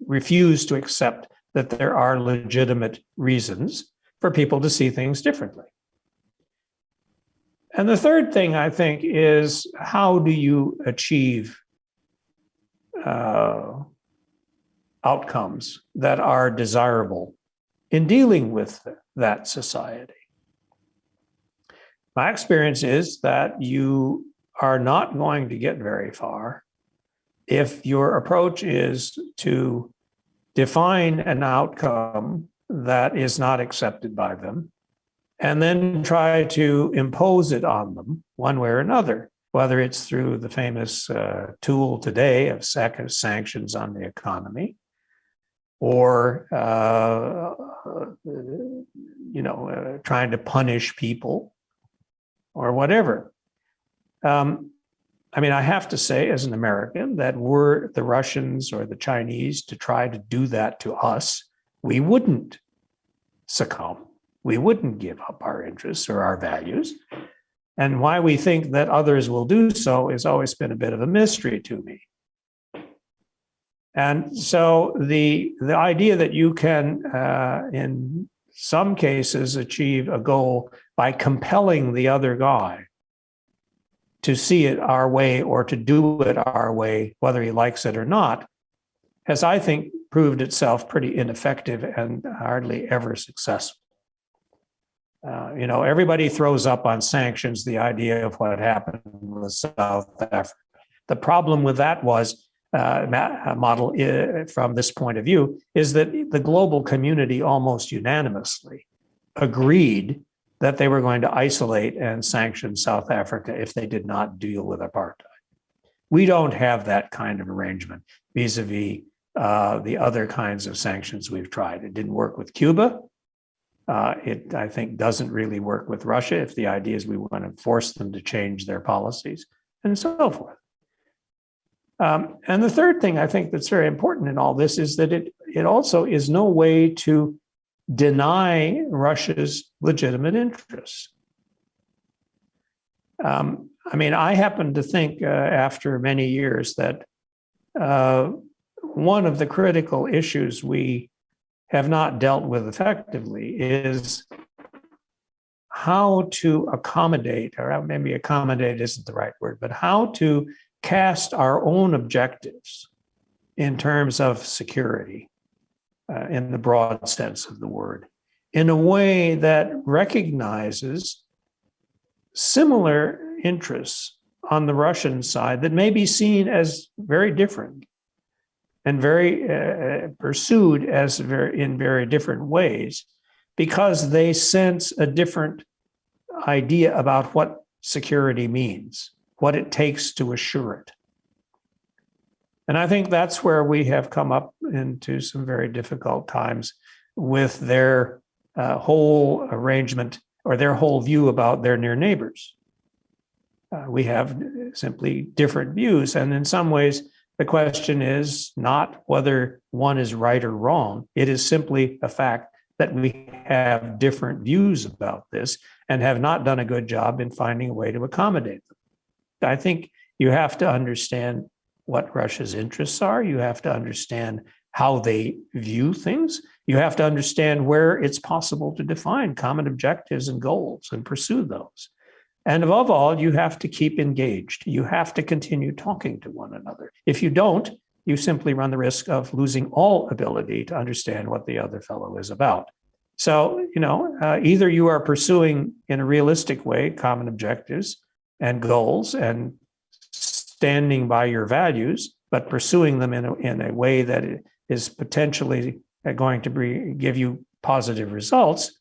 refuse to accept that there are legitimate reasons for people to see things differently. And the third thing, I think, is how do you achieve outcomes that are desirable in dealing with that society? My experience is that you are not going to get very far if your approach is to define an outcome that is not accepted by them and then try to impose it on them one way or another, whether it's through the famous tool today of sanctions on the economy or trying to punish people or whatever. I have to say, as an American, that were the Russians or the Chinese to try to do that to us, we wouldn't succumb. We wouldn't give up our interests or our values. And why we think that others will do so has always been a bit of a mystery to me. And so the idea that you can, in some cases, achieve a goal by compelling the other guy to see it our way or to do it our way, whether he likes it or not, has, I think, proved itself pretty ineffective and hardly ever successful. Everybody throws up on sanctions the idea of what happened with South Africa. The problem with that model from this point of view is that the global community almost unanimously agreed that they were going to isolate and sanction South Africa if they did not deal with apartheid. We don't have that kind of arrangement vis-a-vis the other kinds of sanctions we've tried. It didn't work with Cuba. It, I think, doesn't really work with Russia if the idea is we want to force them to change their policies and so forth. And the third thing I think that's very important in all this is that it also is no way to deny Russia's legitimate interests. I mean, I happen to think after many years that one of the critical issues we have not dealt with effectively is how to accommodate, or maybe accommodate isn't the right word, but how to cast our own objectives in terms of security, in the broad sense of the word, in a way that recognizes similar interests on the Russian side that may be seen as very different and very pursued as in very different ways, because they sense a different idea about what security means, what it takes to assure it. And I think that's where we have come up into some very difficult times with their whole arrangement or their whole view about their near neighbors. We have simply different views. And in some ways, the question is not whether one is right or wrong. It is simply a fact that we have different views about this and have not done a good job in finding a way to accommodate them. I think you have to understand what Russia's interests are. You have to understand how they view things. You have to understand where it's possible to define common objectives and goals and pursue those. And above all, you have to keep engaged. You have to continue talking to one another. If you don't, you simply run the risk of losing all ability to understand what the other fellow is about. So, either you are pursuing in a realistic way common objectives and goals and standing by your values, but pursuing them in a way that is potentially going to give you positive results,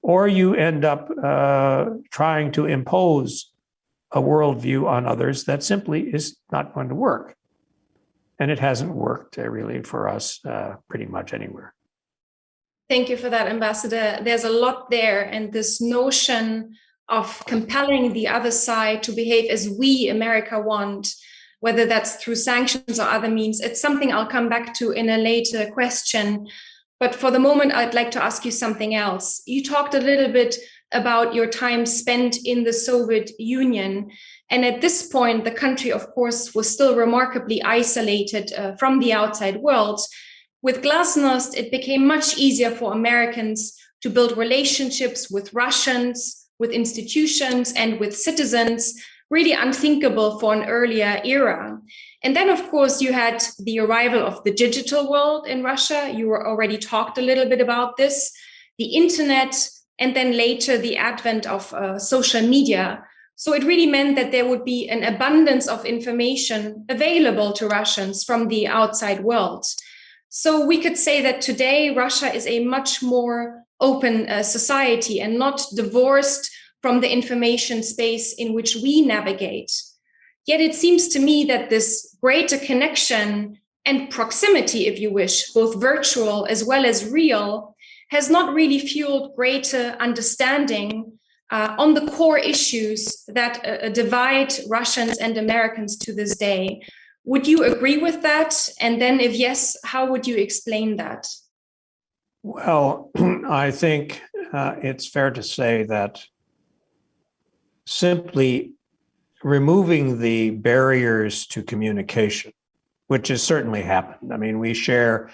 or you end up trying to impose a worldview on others that simply is not going to work. And it hasn't worked really for us pretty much anywhere. Thank you for that, Ambassador. There's a lot there, and this notion of compelling the other side to behave as we, America, want, whether that's through sanctions or other means, it's something I'll come back to in a later question. But for the moment, I'd like to ask you something else. You talked a little bit about your time spent in the Soviet Union. And at this point, the country, of course, was still remarkably isolated from the outside world. With glasnost, it became much easier for Americans to build relationships with Russians, with institutions, and with citizens, really unthinkable for an earlier era. And then, of course, you had the arrival of the digital world in Russia. You were already talked a little bit about this, the internet, and then later the advent of social media. So it really meant that there would be an abundance of information available to Russians from the outside world. So we could say that today Russia is a much more open society and not divorced from the information space in which we navigate. Yet it seems to me that this greater connection and proximity, if you wish, both virtual as well as real, has not really fueled greater understanding on the core issues that divide Russians and Americans to this day. Would you agree with that? And then if yes, how would you explain that? Well, I think it's fair to say that simply removing the barriers to communication, which has certainly happened. I mean, we share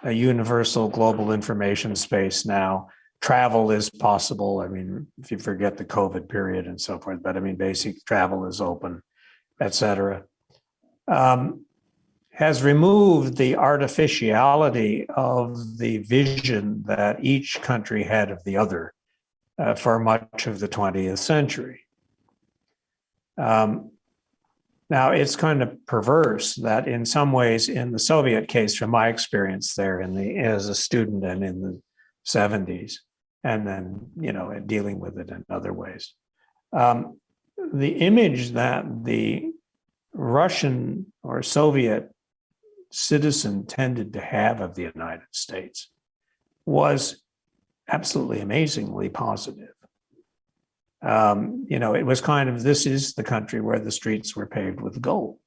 a universal global information space now. Travel is possible. I mean, if you forget the COVID period and so forth, but I mean, basic travel is open, et cetera. Has removed the artificiality of the vision that each country had of the other for much of the 20th century. Now, it's kind of perverse that in some ways, in the Soviet case, from my experience there as a student and in the 70s, and then, dealing with it in other ways. The image that the Russian or Soviet citizen tended to have of the United States was absolutely amazingly positive. It was kind of, this is the country where the streets were paved with gold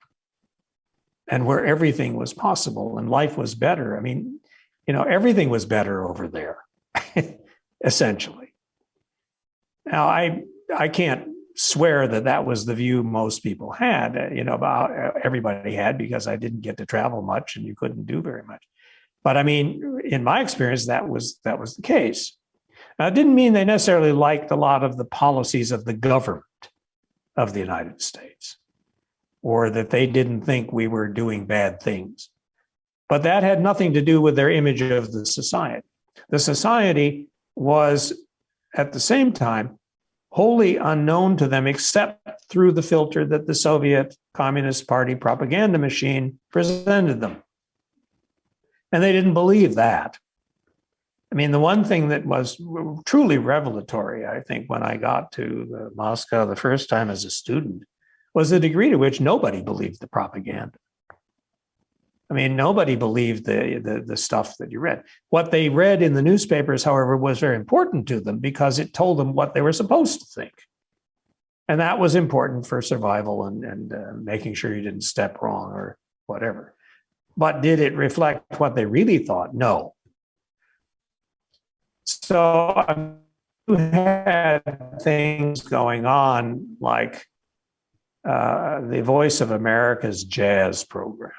and where everything was possible and life was better. I mean, everything was better over there, essentially. Now, I can't swear that that was the view most people had, about everybody had, because I didn't get to travel much and you couldn't do very much. But I mean, in my experience, that was the case. Now, it didn't mean they necessarily liked a lot of the policies of the government of the United States, or that they didn't think we were doing bad things. But that had nothing to do with their image of the society. The society was, at the same time, wholly unknown to them, except through the filter that the Soviet Communist Party propaganda machine presented them. And they didn't believe that. I mean, the one thing that was truly revelatory, I think, when I got to Moscow the first time as a student, was the degree to which nobody believed the propaganda. I mean, nobody believed the stuff that you read. What they read in the newspapers, however, was very important to them because it told them what they were supposed to think. And that was important for survival and making sure you didn't step wrong or whatever. But did it reflect what they really thought? No. So you had things going on like the Voice of America's jazz program.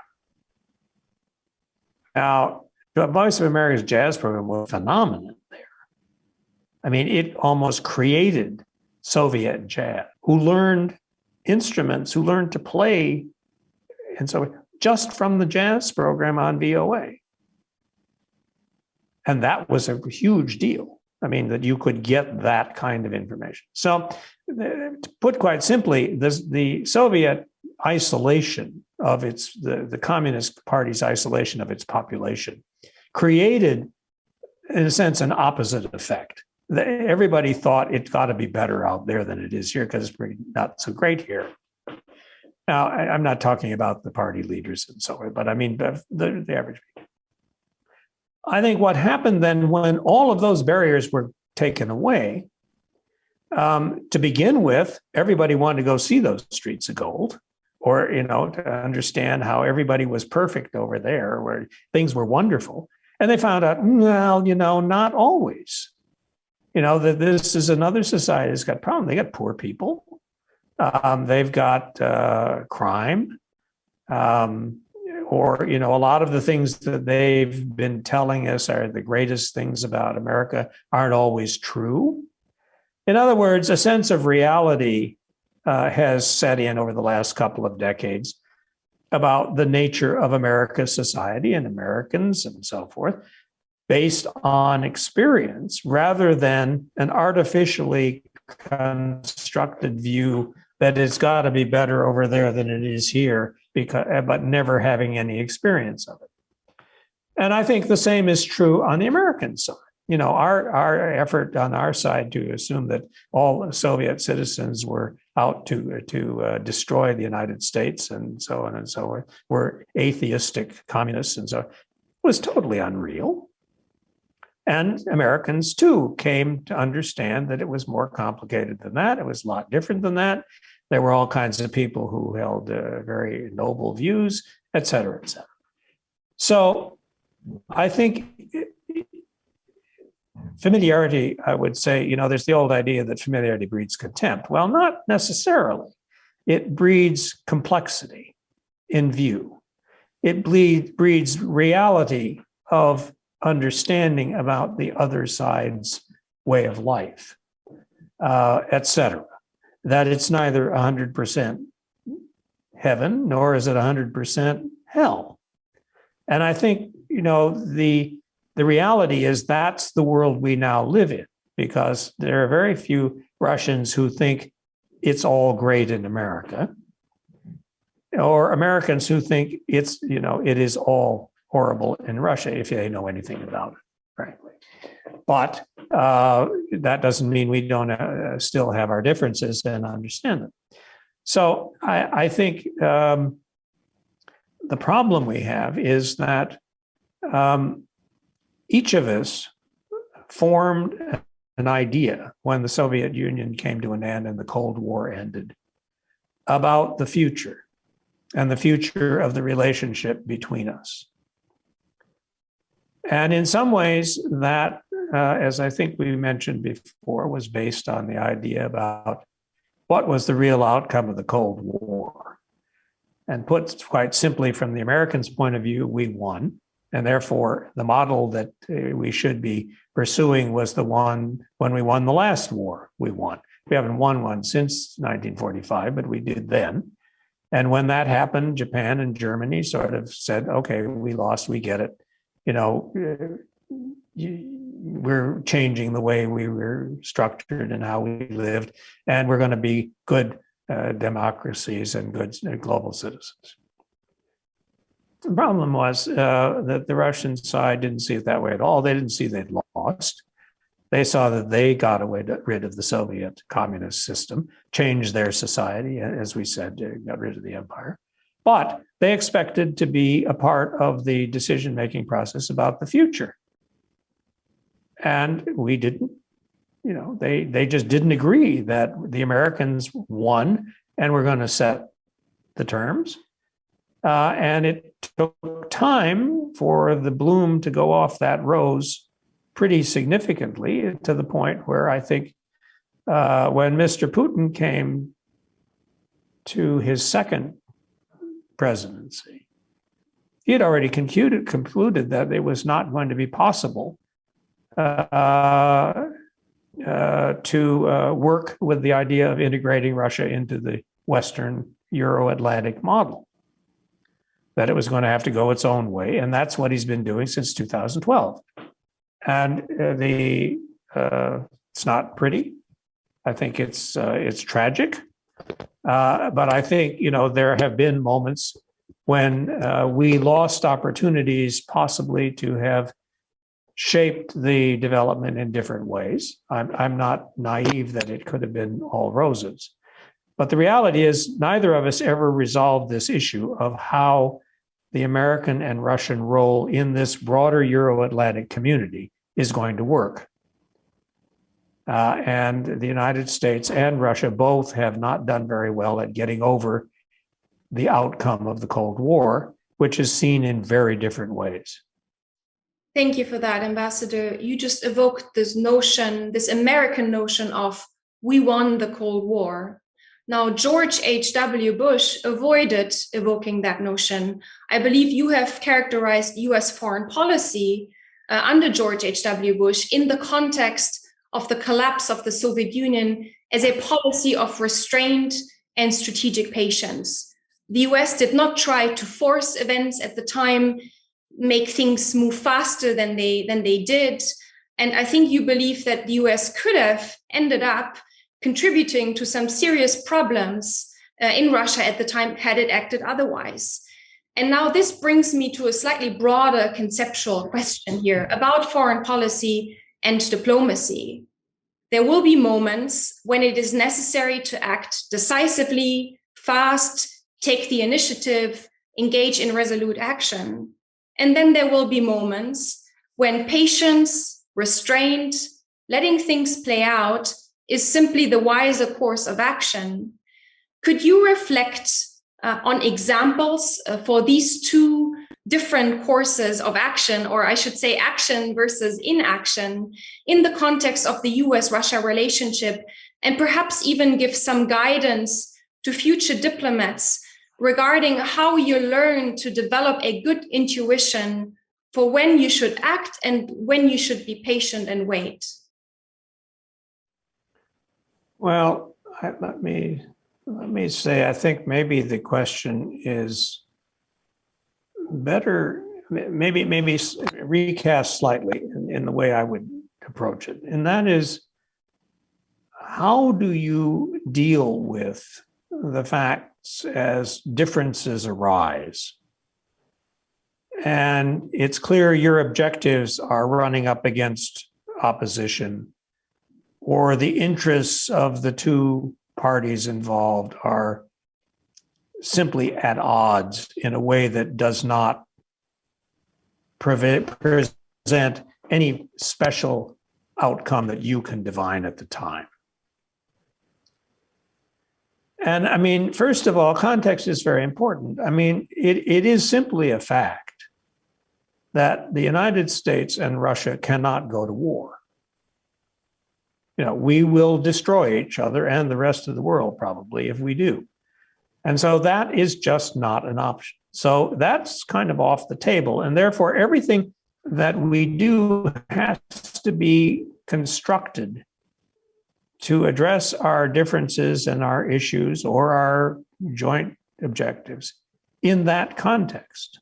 Now, the Voice of America's jazz program was a phenomenon there. I mean, it almost created Soviet jazz, who learned instruments, who learned to play, and so just from the jazz program on VOA. And that was a huge deal. I mean, that you could get that kind of information. So, to put quite simply, the Soviet isolation of the Communist Party's isolation of its population created, in a sense, an opposite effect. Everybody thought it's got to be better out there than it is here because it's not so great here. Now, I'm not talking about the party leaders and so on, but I mean the average people. I think what happened then when all of those barriers were taken away, to begin with, everybody wanted to go see those streets of gold, or, to understand how everybody was perfect over there, where things were wonderful. And they found out, well, not always. That this is another society that's got problems. They got poor people. They've got crime. Or, a lot of the things that they've been telling us are the greatest things about America aren't always true. In other words, a sense of reality has set in over the last couple of decades about the nature of America's society and Americans and so forth, based on experience rather than an artificially constructed view that it's got to be better over there than it is here, but never having any experience of it. And I think the same is true on the American side. Our effort on our side to assume that all Soviet citizens were out to destroy the United States and so on and so forth, were atheistic communists and so on, was totally unreal. And Americans, too, came to understand that it was more complicated than that. It was a lot different than that. There were all kinds of people who held very noble views, et cetera, et cetera. So I think familiarity, I would say, there's the old idea that familiarity breeds contempt. Well, not necessarily. It breeds complexity in view. It breeds reality of understanding about the other side's way of life, et cetera. That it's neither 100% heaven, nor is it 100% hell. And I think, the reality is that's the world we now live in, because there are very few Russians who think it's all great in America, or Americans who think it is all horrible in Russia, if they know anything about it, frankly. But that doesn't mean we don't still have our differences and understand them. So I think the problem we have is that each of us formed an idea when the Soviet Union came to an end and the Cold War ended about the future and the future of the relationship between us. And in some ways that, as I think we mentioned before, was based on the idea about what was the real outcome of the Cold War. And put quite simply, from the Americans' point of view, we won. And therefore, the model that we should be pursuing was the one when we won the last war, we won. We haven't won one since 1945, but we did then. And when that happened, Japan and Germany sort of said, okay, we lost, we get it. You know, we're changing the way we were structured and how we lived, and we're going to be good democracies and good global citizens. The problem was that the Russian side didn't see it that way at all. They didn't see they'd lost. They saw that they got rid of the Soviet communist system, changed their society, as we said, got rid of the empire. But they expected to be a part of the decision-making process about the future. And we didn't. You know, they just didn't agree that the Americans won and were going to set the terms. And it took time for the bloom to go off that rose pretty significantly, to the point where I think when Mr. Putin came to his second presidency, he had already concluded that it was not going to be possible to work with the idea of integrating Russia into the Western Euro-Atlantic model, that it was going to have to go its own way. And that's what he's been doing since 2012. And it's not pretty. I think it's tragic. But I think, you know, there have been moments when we lost opportunities possibly to have shaped the development in different ways. I'm not naive that it could have been all roses. But the reality is neither of us ever resolved this issue of how the American and Russian role in this broader Euro-Atlantic community is going to work. And the United States and Russia both have not done very well at getting over the outcome of the Cold War, which is seen in very different ways. Thank you for that, Ambassador. You just evoked this notion, this American notion of we won the Cold War. Now, George H.W. Bush avoided evoking that notion. I believe you have characterized US foreign policy under George H.W. Bush in the context of the collapse of the Soviet Union as a policy of restraint and strategic patience. The US did not try to force events at the time, make things move faster than they did. And I think you believe that the US could have ended up contributing to some serious problems in Russia at the time had it acted otherwise. And now this brings me to a slightly broader conceptual question here about foreign policy and diplomacy. There will be moments when it is necessary to act decisively, fast, take the initiative, engage in resolute action. And then there will be moments when patience, restraint, letting things play out is simply the wiser course of action. Could you reflect on examples for these two different courses of action, or I should say action versus inaction, in the context of the US-Russia relationship, and perhaps even give some guidance to future diplomats regarding how you learn to develop a good intuition for when you should act and when you should be patient and wait? Well, let me say, I think maybe the question is better, maybe recast slightly in the way I would approach it. And that is, how do you deal with the facts as differences arise? And it's clear your objectives are running up against opposition or the interests of the two parties involved are simply at odds in a way that does not present any special outcome that you can divine at the time. And I mean, first of all, context is very important. I mean, it is simply a fact that the United States and Russia cannot go to war. You know, we will destroy each other and the rest of the world probably if we do. And so that is just not an option. So that's kind of off the table. And therefore, everything that we do has to be constructed to address our differences and our issues or our joint objectives in that context.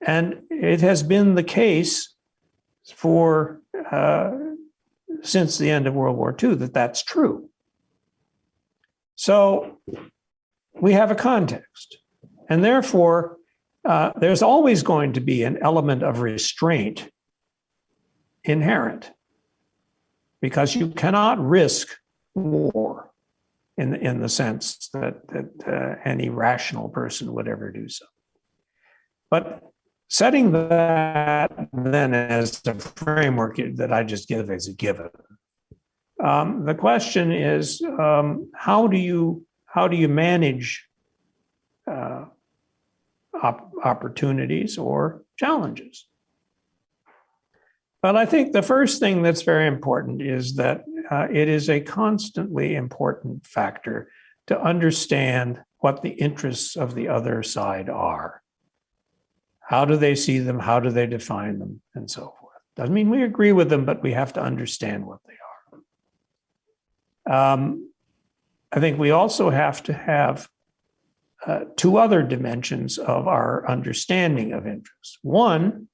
And it has been the case for since the end of World War II that that's true. So we have a context, and therefore there's always going to be an element of restraint inherent, because you cannot risk war in the sense that any rational person would ever do so. But setting that then as the framework that I just give as a given, the question is, how do you manage opportunities or challenges? Well, I think the first thing that's very important is that it is a constantly important factor to understand what the interests of the other side are. How do they see them? How do they define them? And so forth. Doesn't mean we agree with them, but we have to understand what they are. I think we also have to have two other dimensions of our understanding of interests. One,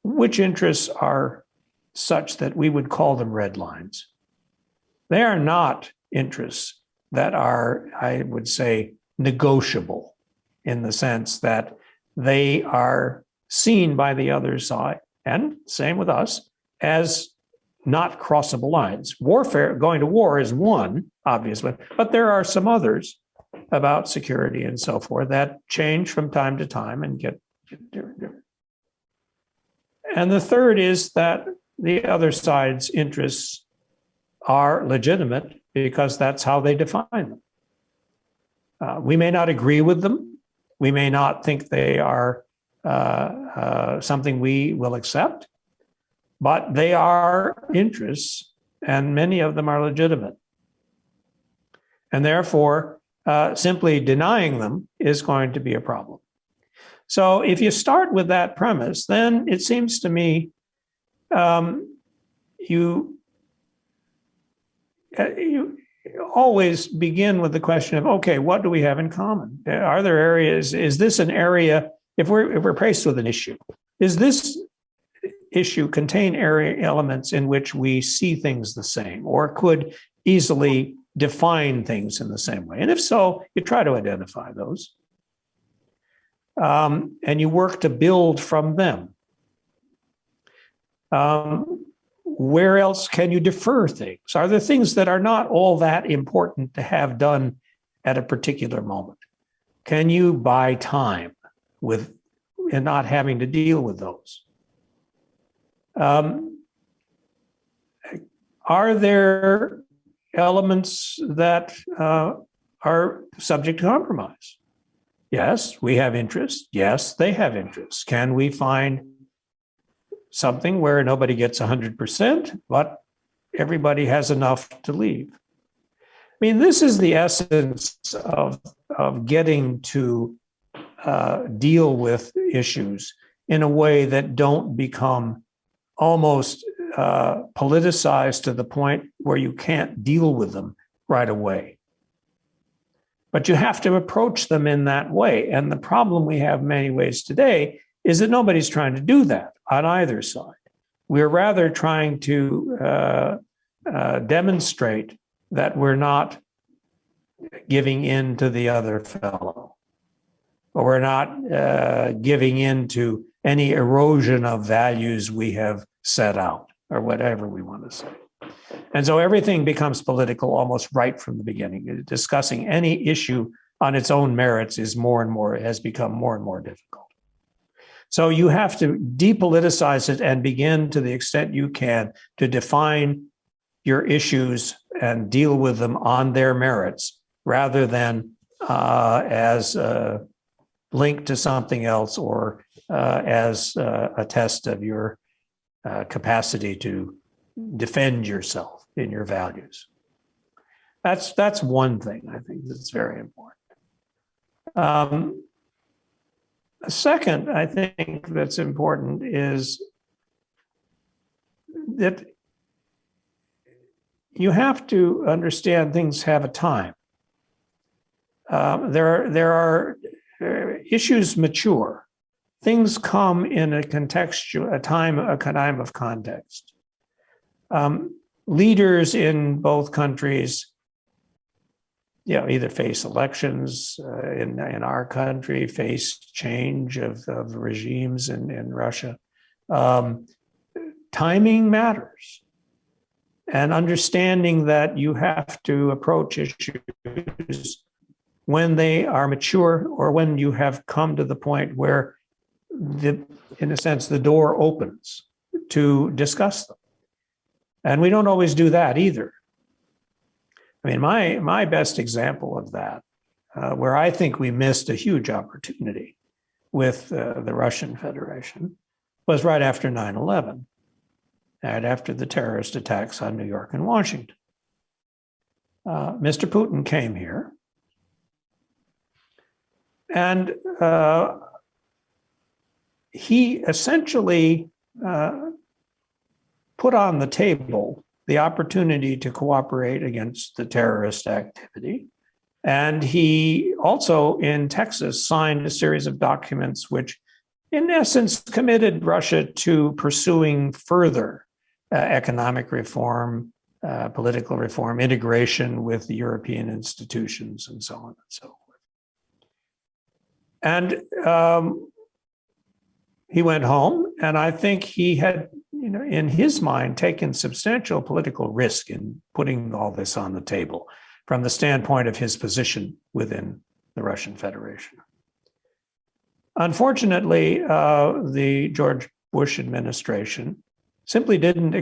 which interests are such that we would call them red lines. They are not interests that are, I would say, negotiable in the sense that they are seen by the other side, and same with us, as not crossable lines. Warfare, going to war is one, obviously, but there are some others about security and so forth that change from time to time and get different. And the third is that the other side's interests are legitimate because that's how they define them. We may not agree with them. We may not think they are something we will accept, but they are interests, and many of them are legitimate. And therefore, simply denying them is going to be a problem. So if you start with that premise, then it seems to me you always begin with the question of, okay, what do we have in common? Are there areas, is this an area, if we're faced with an issue, is this issue contain elements in which we see things the same or could easily define things in the same way? And if so, you try to identify those. And you work to build from them. Where else can you defer things? Are there things that are not all that important to have done at a particular moment? Can you buy time and not having to deal with those? Are there elements that are subject to compromise? Yes, we have interests. Yes, they have interests. Can we find something where nobody gets 100%, but everybody has enough to leave? I mean, this is the essence of getting to deal with issues in a way that don't become almost politicized to the point where you can't deal with them right away. But you have to approach them in that way. And the problem we have in many ways today is that nobody's trying to do that on either side. We're rather trying to demonstrate that we're not giving in to the other fellow, or we're not giving in to any erosion of values we have set out, or whatever we want to say. And so everything becomes political almost right from the beginning. Discussing any issue on its own merits is has become more and more difficult. So you have to depoliticize it and begin, to the extent you can, to define your issues and deal with them on their merits, rather than as linked to something else, or as a test of your capacity to defend yourself in your values. That's one thing I think that's very important. A second, I think that's important is that you have to understand things have a time. There are issues mature. Things come in a time of context. Leaders in both countries, either face elections in our country, face change of regimes in Russia. Timing matters. And understanding that you have to approach issues when they are mature, or when you have come to the point where, in a sense, the door opens to discuss them. And we don't always do that either. I mean, my best example of that, where I think we missed a huge opportunity with the Russian Federation, was right after 9/11, and after the terrorist attacks on New York and Washington. Mr. Putin came here, and he essentially put on the table the opportunity to cooperate against the terrorist activity. And he also, in Texas, signed a series of documents which, in essence, committed Russia to pursuing further economic reform, political reform, integration with the European institutions, and so on and so forth. And he went home, and I think he had, in his mind, taken substantial political risk in putting all this on the table from the standpoint of his position within the Russian Federation. Unfortunately, the George Bush administration simply didn't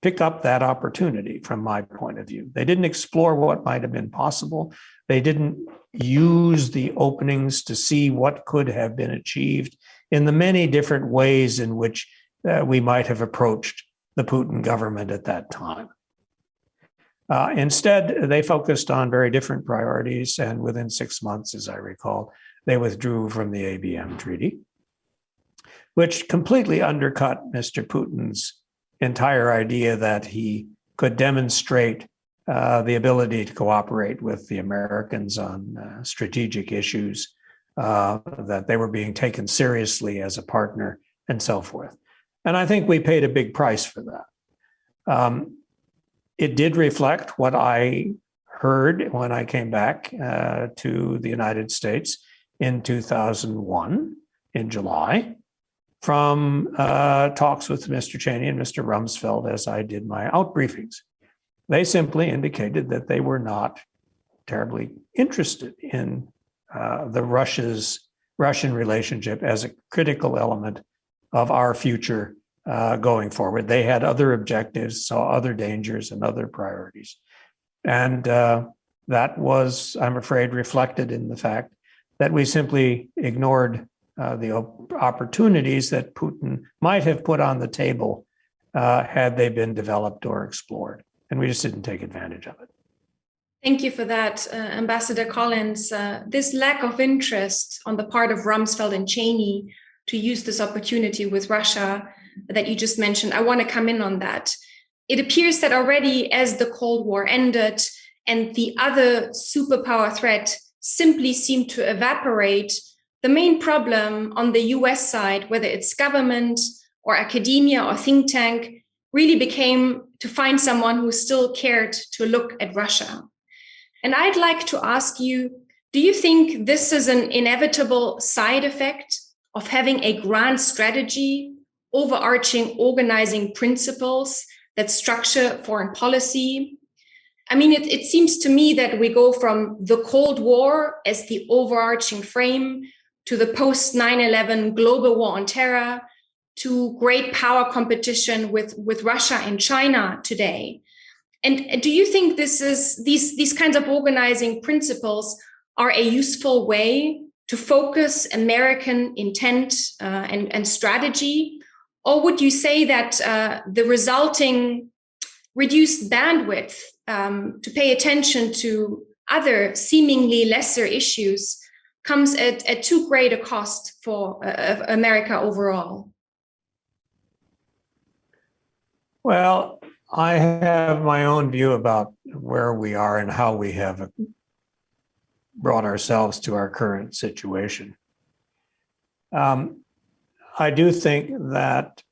pick up that opportunity from my point of view. They didn't explore what might have been possible. They didn't use the openings to see what could have been achieved in the many different ways in which we might have approached the Putin government at that time. Instead, they focused on very different priorities, and within 6 months, as I recall, they withdrew from the ABM treaty, which completely undercut Mr. Putin's entire idea that he could demonstrate the ability to cooperate with the Americans on strategic issues, that they were being taken seriously as a partner, and so forth. And I think we paid a big price for that. It did reflect what I heard when I came back to the United States in 2001, in July, from talks with Mr. Cheney and Mr. Rumsfeld as I did my out briefings. They simply indicated that they were not terribly interested in the Russian relationship as a critical element of our future going forward. They had other objectives, saw other dangers and other priorities. And that was, I'm afraid, reflected in the fact that we simply ignored the opportunities that Putin might have put on the table had they been developed or explored. And we just didn't take advantage of it. Thank you for that, Ambassador Collins. This lack of interest on the part of Rumsfeld and Cheney to use this opportunity with Russia that you just mentioned, I want to come in on that. It appears that already as the Cold War ended and the other superpower threat simply seemed to evaporate, the main problem on the US side, whether it's government or academia or think tank, really became to find someone who still cared to look at Russia. And I'd like to ask you, do you think this is an inevitable side effect of having a grand strategy overarching organizing principles that structure foreign policy. I mean, it seems to me that we go from the Cold War as the overarching frame to the post 9/11 global war on terror, to great power competition with Russia and China today. And do you think these kinds of organizing principles are a useful way to focus American intent and strategy? Or would you say that the resulting reduced bandwidth to pay attention to other seemingly lesser issues comes at too great a cost for America overall? Well, I have my own view about where we are and how we have brought ourselves to our current situation. I do think that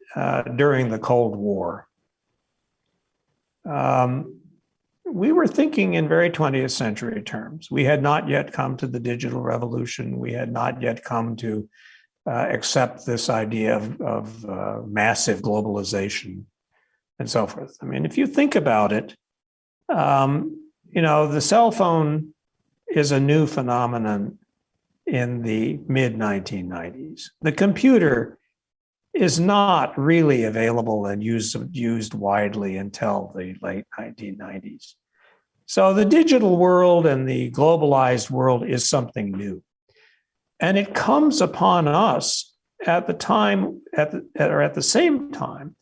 during the Cold War, we were thinking in very 20th century terms. We had not yet come to the digital revolution. We had not yet come to accept this idea of massive globalization and so forth. I mean, if you think about it, the cell phone is a new phenomenon in the mid-1990s. The computer is not really available and used widely until the late 1990s. So the digital world and the globalized world is something new. And it comes upon us at the same time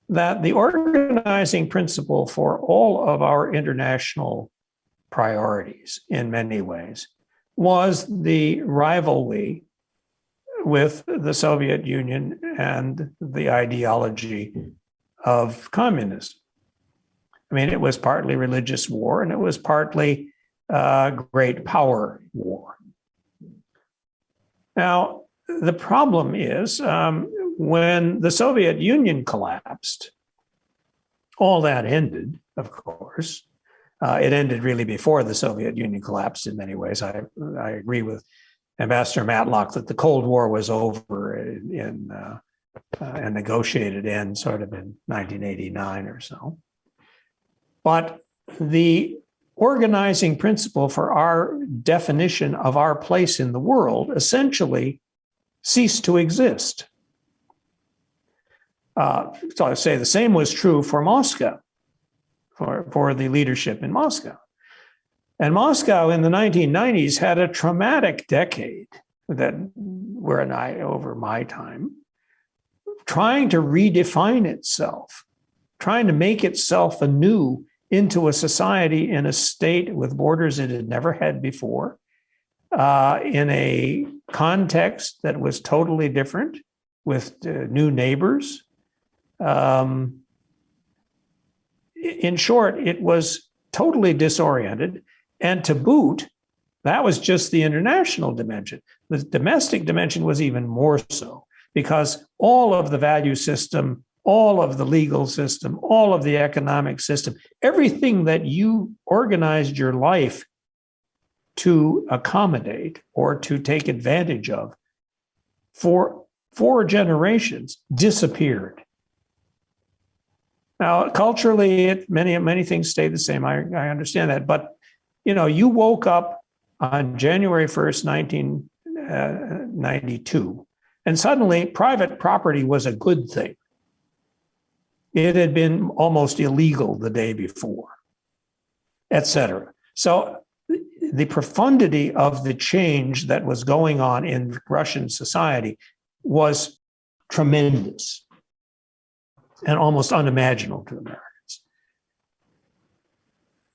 that the organizing principle for all of our international priorities in many ways was the rivalry with the Soviet Union and the ideology of communism. I mean, it was partly religious war and it was partly great power war. Now, the problem is when the Soviet Union collapsed, all that ended, of course. It ended really before the Soviet Union collapsed in many ways. I agree with Ambassador Matlock that the Cold War was over in a negotiated end sort of in 1989 or so. But the organizing principle for our definition of our place in the world essentially ceased to exist. So I say the same was true for Moscow, for the leadership in Moscow. And Moscow in the 1990s had a traumatic decade over my time, trying to redefine itself, trying to make itself anew into a society in a state with borders it had never had before, in a context that was totally different, with new neighbors. In short, it was totally disoriented. And to boot, that was just the international dimension. The domestic dimension was even more so, because all of the value system, all of the legal system, all of the economic system, everything that you organized your life to accommodate or to take advantage of for 4 generations disappeared. Now, culturally, many things stay the same. I understand that. But, you woke up on January 1st, 1992, and suddenly private property was a good thing. It had been almost illegal the day before, et cetera. So the profundity of the change that was going on in Russian society was tremendous and almost unimaginable to Americans.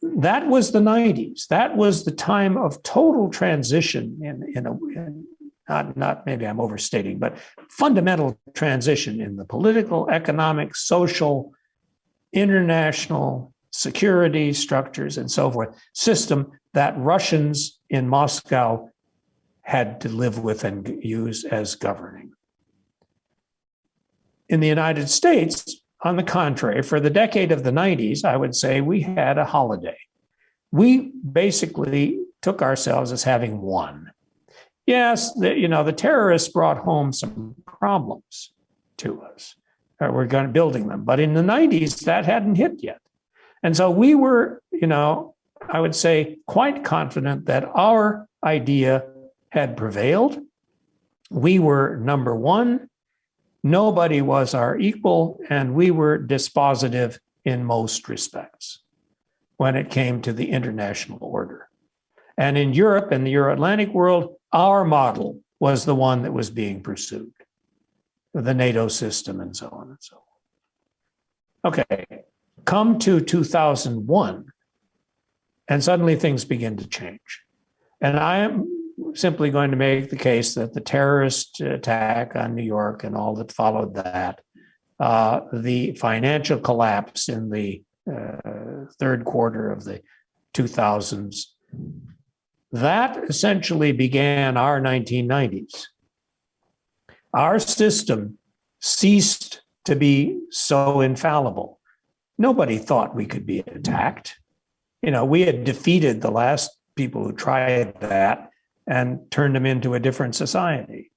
That was the 90s. That was the time of total transition not maybe I'm overstating, but fundamental transition in the political, economic, social, international security structures and so forth system that Russians in Moscow had to live with and use as governing. In the United States, on the contrary, for the decade of the 90s, I would say we had a holiday. We basically took ourselves as having won. Yes, the terrorists brought home some problems to us. were going to building them. But in the 90s, that hadn't hit yet. And so we were, I would say, quite confident that our idea had prevailed. We were number one. Nobody was our equal, and we were dispositive in most respects when it came to the international order. And in Europe and the Euro-Atlantic world, our model was the one that was being pursued, the NATO system and so on and so on. Okay, come to 2001, and suddenly things begin to change. And I am simply going to make the case that the terrorist attack on New York and all that followed that, the financial collapse in the third quarter of the 2000s, that essentially began our 1990s. Our system ceased to be so infallible. Nobody thought we could be attacked. We had defeated the last people who tried that and turned them into a different society.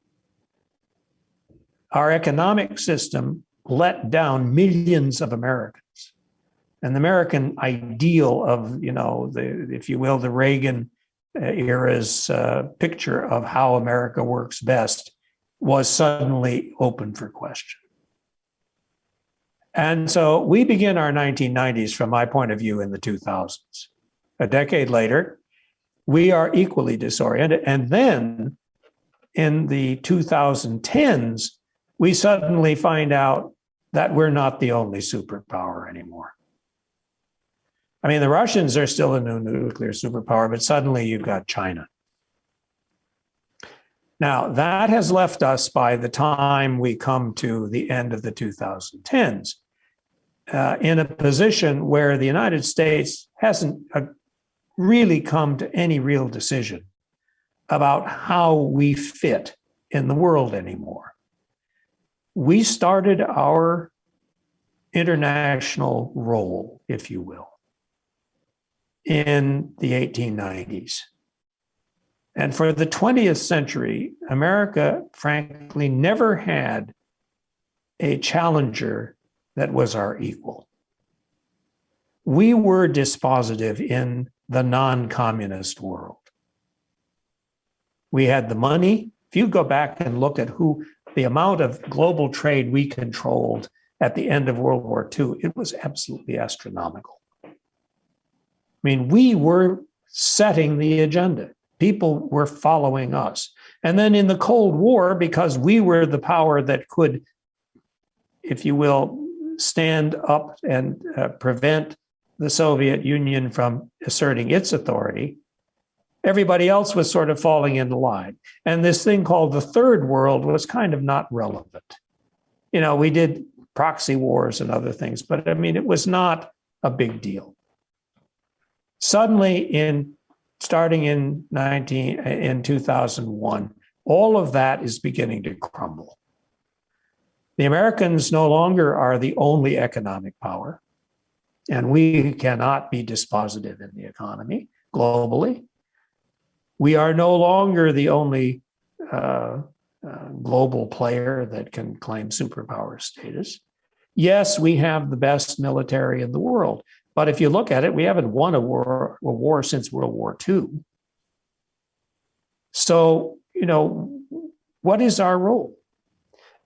Our economic system let down millions of Americans. And the American ideal of, if you will, the Reagan era's picture of how America works best was suddenly open for question. And so we begin our 1990s, from my point of view, in the 2000s. A decade later, we are equally disoriented. And then in the 2010s, we suddenly find out that we're not the only superpower anymore. I mean, the Russians are still a new nuclear superpower, but suddenly you've got China. Now, that has left us, by the time we come to the end of the 2010s, in a position where the United States hasn't really come to any real decision about how we fit in the world anymore. We started our international role, if you will, in the 1890s. And for the 20th century, America, frankly, never had a challenger that was our equal. We were dispositive in the non-communist world. We had the money. If you go back and look at the amount of global trade we controlled at the end of World War II, it was absolutely astronomical. I mean, we were setting the agenda. People were following us. And then in the Cold War, because we were the power that could, if you will, stand up and prevent the Soviet Union from asserting its authority, everybody else was sort of falling into line. And this thing called the Third World was kind of not relevant. We did proxy wars and other things, but I mean, it was not a big deal. Suddenly, starting in 2001, all of that is beginning to crumble. The Americans no longer are the only economic power, and we cannot be dispositive in the economy globally. We are no longer the only global player that can claim superpower status. Yes, we have the best military in the world, but if you look at it, we haven't won a war since World War II. So, what is our role?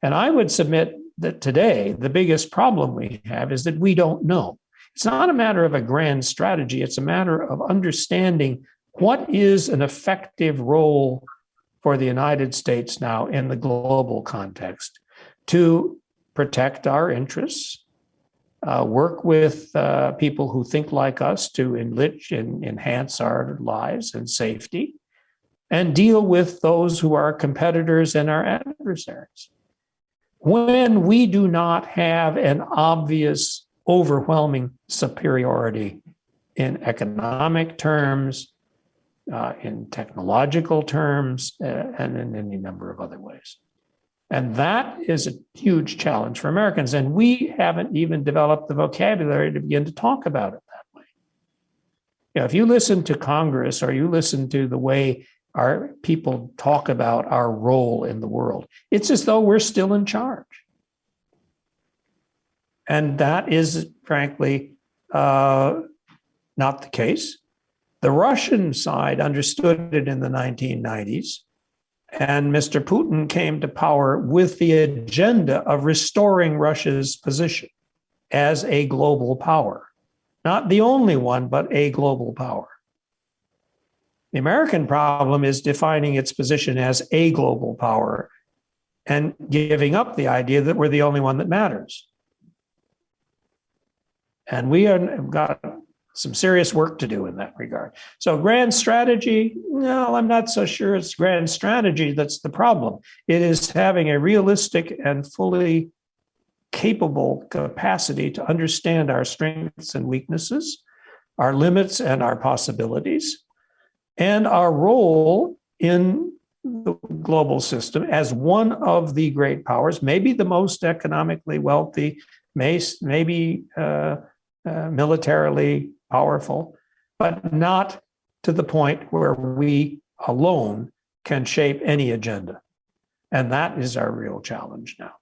And I would submit that today, the biggest problem we have is that we don't know. It's not a matter of a grand strategy. It's a matter of understanding what is an effective role for the United States now in the global context to protect our interests, work with people who think like us to enrich and enhance our lives and safety, and deal with those who are competitors and our adversaries. When we do not have an obvious, overwhelming superiority in economic terms, in technological terms, and in any number of other ways. And that is a huge challenge for Americans. And we haven't even developed the vocabulary to begin to talk about it that way. If you listen to Congress or you listen to the way our people talk about our role in the world, it's as though we're still in charge. And that is, frankly, not the case. The Russian side understood it in the 1990s, and Mr. Putin came to power with the agenda of restoring Russia's position as a global power. Not the only one, but a global power. The American problem is defining its position as a global power and giving up the idea that we're the only one that matters. And we have got some serious work to do in that regard. So grand strategy, no, I'm not so sure it's grand strategy that's the problem. It is having a realistic and fully capable capacity to understand our strengths and weaknesses, our limits and our possibilities, and our role in the global system as one of the great powers, maybe the most economically wealthy, maybe militarily powerful, but not to the point where we alone can shape any agenda. And that is our real challenge now.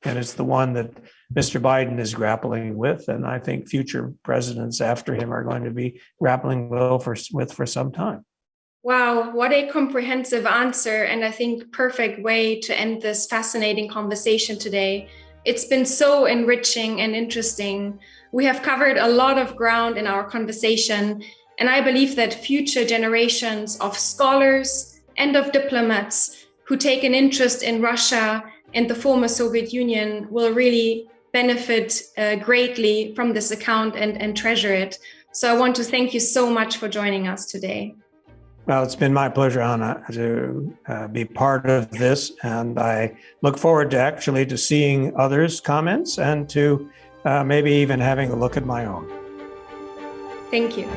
And it's the one that Mr. Biden is grappling with, and I think future presidents after him are going to be grappling with for some time. Wow, what a comprehensive answer, and I think perfect way to end this fascinating conversation today. It's been so enriching and interesting. We have covered a lot of ground in our conversation, and I believe that future generations of scholars and of diplomats who take an interest in Russia and the former Soviet Union will really benefit greatly from this account and treasure it. So I want to thank you so much for joining us today. Well, it's been my pleasure, Anna, to be part of this, and I look forward to seeing others' comments and to maybe even having a look at my own. Thank you.